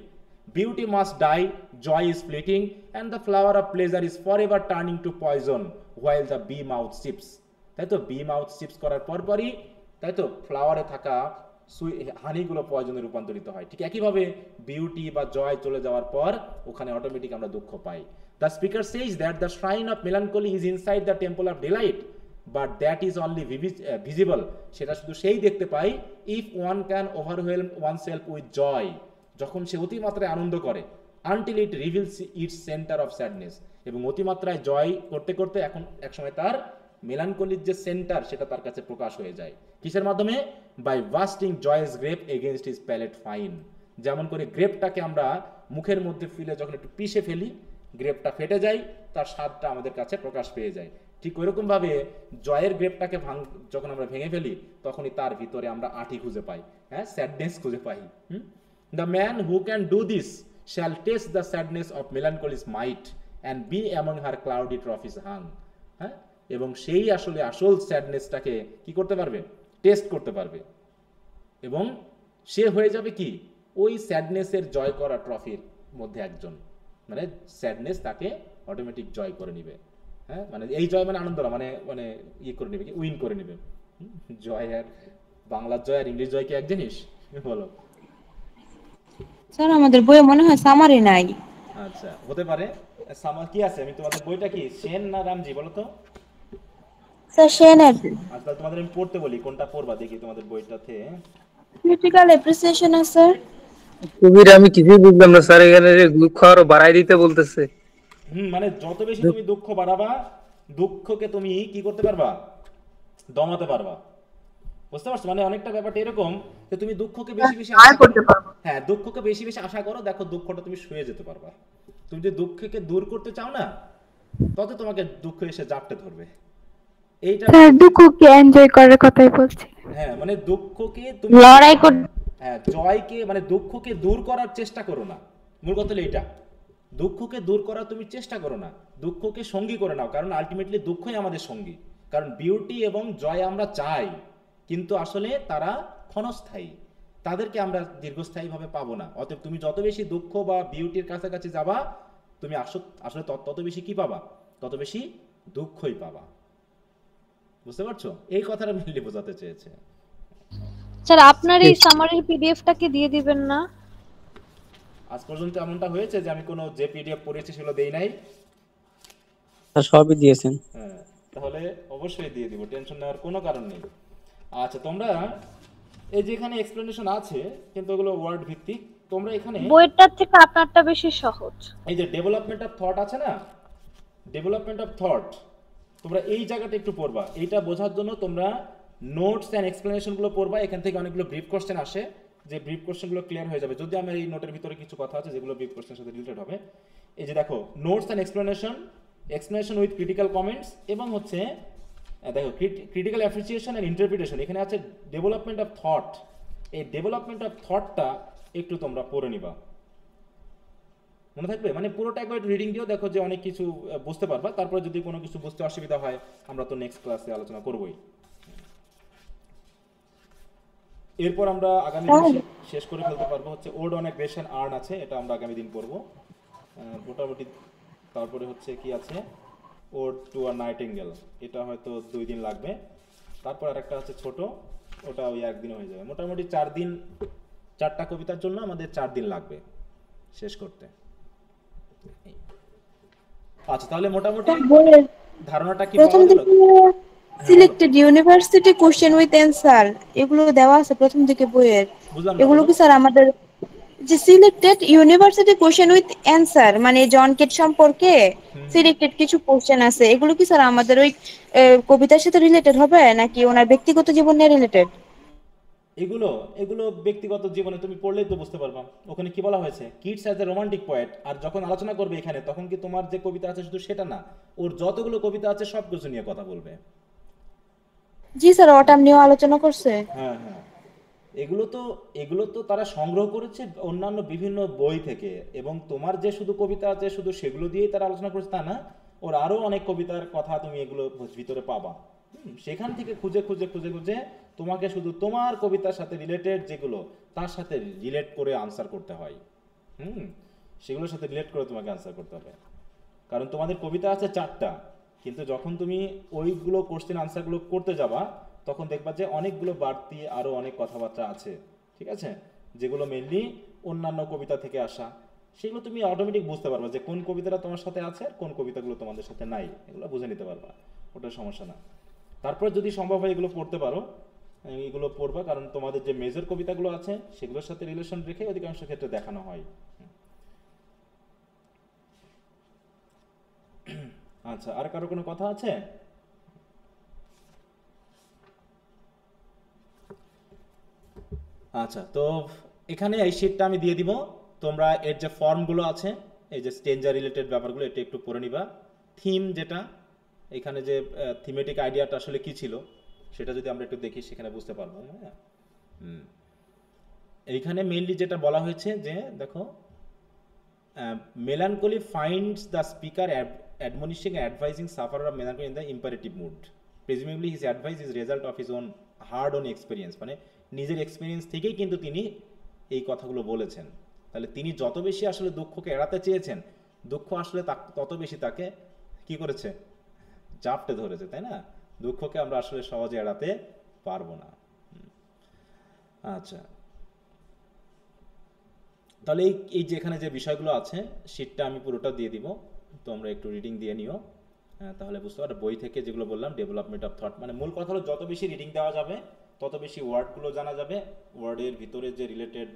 Beauty must die, joy is fleeting, and the flower of pleasure is for ever turning to poison while the bee mouth sips. তাই তো, B mouth সিপস করার পরপরই, তাই তো, ফ্লাওয়ারে থাকা হানিগুলো পয়জনে রূপান্তরিত হয়। ঠিক একইভাবে বিউটি বা জয় চলে যাওয়ার পর ওখানে অটোমেটিক আমরা দুঃখ পাই। The speaker says that the shrine of melancholy is inside the temple of delight but that is only visible, সেটা শুধু সেই দেখতে পাই if one can overwhelm oneself with joy, যখন সে অতিমাত্রায় আনন্দ করে, until it reveals its centre of sadness, এবং অতিমাত্রায় জয় করতে করতে এখন একসময় তার মেলানকলির যে সেন্টার সেটা তার কাছে প্রকাশ হয়ে যায়। কিসের মাধ্যমে? By bursting joy's grape against his palate fine, যেমন করে গ্রেপটাকে আমরা মুখের মধ্যে ফেলে যখন একটু পিষে ফেলি, গ্রেপটা ফেটে যায়, তার স্বাদটা আমাদের কাছে প্রকাশ পেয়ে যায়। ঠিক ওইরকম ভাবে জয়ের গ্রেপটাকে যখন আমরা ভেঙে ফেলি তখনই তার ভিতরে আমরা আঁটি খুঁজে পাই, হ্যাঁ, স্যাডনেস খুঁজে পাই। The man who can do this shall taste the sadness of melancholy's might and be among her cloudy trophies hung, হ্যাঁ, এবং সেই আসলে আসল স্যাডনেসটাকে কি করতে পারবে? টেস্ট করতে পারবে, এবং সে হয়ে যাবে কি ওই স্যাডনেসের জয় করা ট্রফির মধ্যে একজন, মানে স্যাডনেস তাকে অটোমেটিক জয় করে নিবে, হ্যাঁ, মানে এই জয় মানে আনন্দ না, মানে মানে ইয়ে করে নিবে, কি উইন করে নিবে। জয় আর বাংলার জয় আর ইংলিশ জয় কি এক জিনিস? বলো। স্যার আমাদের বইয়ে মনে হয় সামারি নাই। আচ্ছা, হতে পারে। সামার কি আছে? আমি তোমাদের বইটা কি সেন না রামজি বলো তো? স্যার সেনের আচ্ছা, তোমাদের আমি পড়তে বলি, কোনটা পড়বা দেখি তোমাদের বইটাতে। ক্রিটিক্যাল অ্যাপ্রিসিয়েশন আছে স্যার। কবির আমি কিছুই বুঝলাম না স্যার, এখানে যে দুঃখ আরো বাড়াই দিতে বলতেছে। মানে যত বেশি তুমি দুঃখ বাড়াবা, দুঃখকে তুমি কি করতে পারবা? দমাতে পারবা। বুঝতে পারছো? মানে অনেকটা ব্যাপারটা এরকম যে তুমি দুঃখকে বেশি বেশি আশা করতে পারো, হ্যাঁ, দুঃখকে বেশি বেশি আশা করো, দেখো দুঃখটা তুমি সয়ে যেতে পারবা। তুমি যদি দুঃখকে দূর করতে চাও না, তত তোমাকে দুঃখ এসে জাপটে ধরবে। এইটা স্যার দুঃখকে এনজয় করার কথাই বলছি। হ্যাঁ, মানে দুঃখকে তুমি লড়াই কর, হ্যাঁ, জয়কে মানে দুঃখকে দূর করার চেষ্টা করো না। মূল কথা হলো এইটা, দুঃখকে দূর করার তুমি চেষ্টা করো না, দুঃখকে সঙ্গী করে নাও, কারণ আলটিমেটলি দুঃখই আমাদের সঙ্গী। কারণ বিউটি এবং জয় আমরা চাই, কিন্তু আসলে তারা ক্ষণস্থায়ী, তাদেরকে আমরা দীর্ঘস্থায়ীভাবে পাবো না। অতএব তুমি যত বেশি দুঃখ বা বিউটির কাছাকাছি যাবা, তুমি আসলে তত বেশি কি পাবা? তত বেশি দুঃখই পাবা। বুঝতে পারছো? এই কথাটা মেনলি বোঝাতে চেয়েছে। স্যার আপনার এই সামারির পিডিএফটা কি দিয়ে দিবেন না? আজ পর্যন্ত এমনটা হয়েছে যে আমি কোনো যে পিডিএফ পড়েছি সেগুলো দেই নাই? স্যার সবই দিয়েছেন। হ্যাঁ, তাহলে অবশ্যই দিয়ে দিব, টেনশন নেওয়ার কোনো কারণ নেই। আচ্ছা, তোমরা এই যে এখানে এক্সপ্লেনেশন আছে, কিন্তু ওগুলো ওয়ার্ড ভিত্তিক। তোমরা এখানে বইটার থেকে আপনারটা বেশি সহজ। এই যে ডেভেলপমেন্ট অফ থট আছে না, ডেভেলপমেন্ট অফ থট, তোমরা এই জায়গাটা একটু পড়বা। এইটা বোঝার জন্য তোমরা নোটস অ্যান্ড এক্সপ্লেনেশনগুলো পড়বা। এখান থেকে অনেকগুলো ব্রিফ কোশ্চেন আসে, যে ব্রিফ কোশ্চেনগুলো ক্লিয়ার হয়ে যাবে। যদি আমার এই নোটের ভিতরে কিছু কথা আছে যেগুলো ব্রিফ কোশ্চেনের সাথে রিলেটেড হবে। এই যে দেখো, notes and explanation, explanation with critical comments, এবং হচ্ছে দেখো ক্রিটিক্যাল অ্যাপ্রিসিয়েশন অ্যান্ড ইন্টারপ্রিটেশন। এখানে আছে ডেভেলপমেন্ট অফ থট। এই ডেভেলপমেন্ট অফ থটটা একটু তোমরা পড়ে নিবা, মনে থাকবে। মানে পুরোটা একবার একটু রিডিং দিও, দেখো যে অনেক কিছু বুঝতে পারবা। তারপরে যদি কোনো কিছু বুঝতে অসুবিধা হয় আমরা তো নেক্সট ক্লাসে আলোচনা করবোই। এরপর আমরা আগামী দিন শেষ করে ফেলতে পারবো হচ্ছে ode on a Grecian urn আছে, এটা আমরা আগামী দিন পড়বো মোটামুটি। তারপরে হচ্ছে কি আছে, ওড টু আ নাইটিঙ্গেল, এটা হয়তো 2 দিন লাগবে। তারপর আরেকটা আছে ছোট, ওটা ওই একদিনে হয়ে যাবে। মোটামুটি 4 দিন, 4টা কবিতার জন্য আমাদের 4 দিন লাগবে শেষ করতে। আচ্ছা, তাহলে মোটামুটি ধারণাটা কি পাওয়া গেল? Selected university question with answer এগুলো দেওয়া আছে প্রথম দিকে বইয়ের। বুঝলাম না, এগুলো কি স্যার আমাদের যে selected university question with answer, মানে জন কেট সম্পর্কে সিলেক্টেড কিছু কোশ্চেন আছে, এগুলো কি স্যার আমাদের ওই কবিতার সাথে রিলেটেড হবে নাকি ওনার ব্যক্তিগত জীবন নিয়ে রিলেটেড? এগুলো ব্যক্তিগত জীবনে তুমি পড়লেই তো বুঝতে পারবা। ওখানে কি বলা হয়েছে, Keats as a romantic poet. আর যখন আলোচনা করবে এখানে, তখন কি তোমার যে কবিতা আছে শুধু সেটা না, ওর যতগুলো কবিতা আছে সব কিছু নিয়ে কথা বলবে। জি স্যার, ওটা নিয়ে আলোচনা করছে। হ্যাঁ হ্যাঁ, এগুলো তো তারা সংগ্রহ করেছে অন্যান্য বিভিন্ন বই থেকে, এবং তোমার যে শুধু কবিতা আছে শুধু সেগুলো দিয়েই তারা আলোচনা করেছে তা না, ওর আরো অনেক কবিতার কথা তুমি এগুলো ভিতরে পাবা। সেখান থেকে খুঁজে খুঁজে খুঁজে খুঁজে তোমাকে শুধু তোমার কবিতার সাথে রিলেটেড যেগুলো, তার সাথে রিলেট করে আনসার করতে হয়। সেগুলোর সাথে রিলেট করে তোমাকে আনসার করতে হবে। কারণ তোমাদের কবিতা আছে 4টা, কিন্তু যখন তুমি ওইগুলো কোশ্চেন আনসারগুলো করতে যাবা, তখন দেখবা যে অনেকগুলো বাড়তি আরো অনেক কথাবার্তা আছে, ঠিক আছে, যেগুলো মেইনলি অন্যান্য কবিতা থেকে আসা। সেগুলো তুমি অটোমেটিক বুঝতে পারবা যে কোন কবিতাটা তোমার সাথে আছে আর কোন কবিতাগুলো তোমাদের সাথে নাই, এগুলো বুঝে নিতে পারবা, ওটা সমস্যা না। তারপর যদি সম্ভব হয় এগুলো পড়তে পারো, এগুলো পড়বা, কারণ তোমাদের যে মেজর কবিতাগুলো আছে সেগুলোর সাথে রিলেশন রেখে অধিকাংশ ক্ষেত্রে দেখানো হয়। আচ্ছা, আর কারো কোনো কথা আছে? আচ্ছা, তো এখানে এই শিটটা আমি দিয়ে দিব, তোমরা এর যে ফর্মগুলো আছে, এই যে স্টেঞ্জার রিলেটেড ব্যাপারগুলো এটা একটু পড়ে নিবা। থিম যেটা, এখানে যে থিমেটিক আইডিয়াটা আসলে কি ছিল সেটা যদি আমরা একটু দেখি সেখানে বুঝতে পারবো। হ্যাঁ, এইখানে মেইনলি যেটা বলা হয়েছে যে দেখো, melancholy finds the speaker admonishing and advising sufferer of melancholy in the imperative mood. Presumably his advice is result of his own hard on experience, মানে নিজের এক্সপিরিয়েন্স থেকেই কিন্তু তিনি এই কথাগুলো বলেছেন। তাহলে তিনি যত বেশি আসলে দুঃখকে এড়াতে চেয়েছেন, দুঃখ আসলে তত বেশি তাকে কি করেছে, জাপটে ধরেছে, তাই না? দুঃখকে আমরা আসলে সহজে এড়াতে পারবো না। আচ্ছা, তাহলে এই যে এখানে যে বিষয়গুলো আছে শিটটা আমি পুরোটা দিয়ে দিব, তোমরা একটু রিডিং দিয়ে নিও, তাহলে বুঝতে পারো। বই থেকে যেগুলো বললাম ডেভেলপমেন্ট অফ থট, মানে মূল কথা হলো যত বেশি রিডিং দেওয়া যাবে তত বেশি ওয়ার্ডগুলো জানা যাবে, ওয়ার্ডের ভিতরে যে রিলেটেড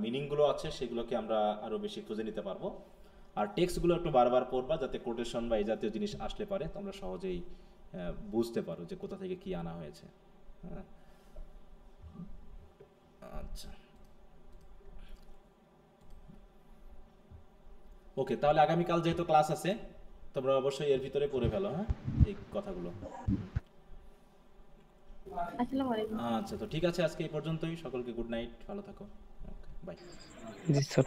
মিনিংগুলো আছে সেগুলোকে আমরা আরও বেশি খুঁজে নিতে পারবো। আর টেক্সটগুলো একটু বারবার পড়বা, যাতে কোটেশন বা এই জাতীয় জিনিস আসলে পারে তোমরা সহজেই বুঝতে পারো যে কোথা থেকে কি আনা হয়েছে। হ্যাঁ, আচ্ছা, ওকে, তাহলে আগামীকাল যেহেতু ক্লাস আছে তোমরা অবশ্যই এর ভিতরে পড়ে ফেলো, হ্যাঁ, এই কথাগুলো। আসসালামু আলাইকুম। আচ্ছা, তো ঠিক আছে, আজকে এই পর্যন্তই। সকলকে গুড নাইট, ভালো থাকো, ওকে, বাই। G sir.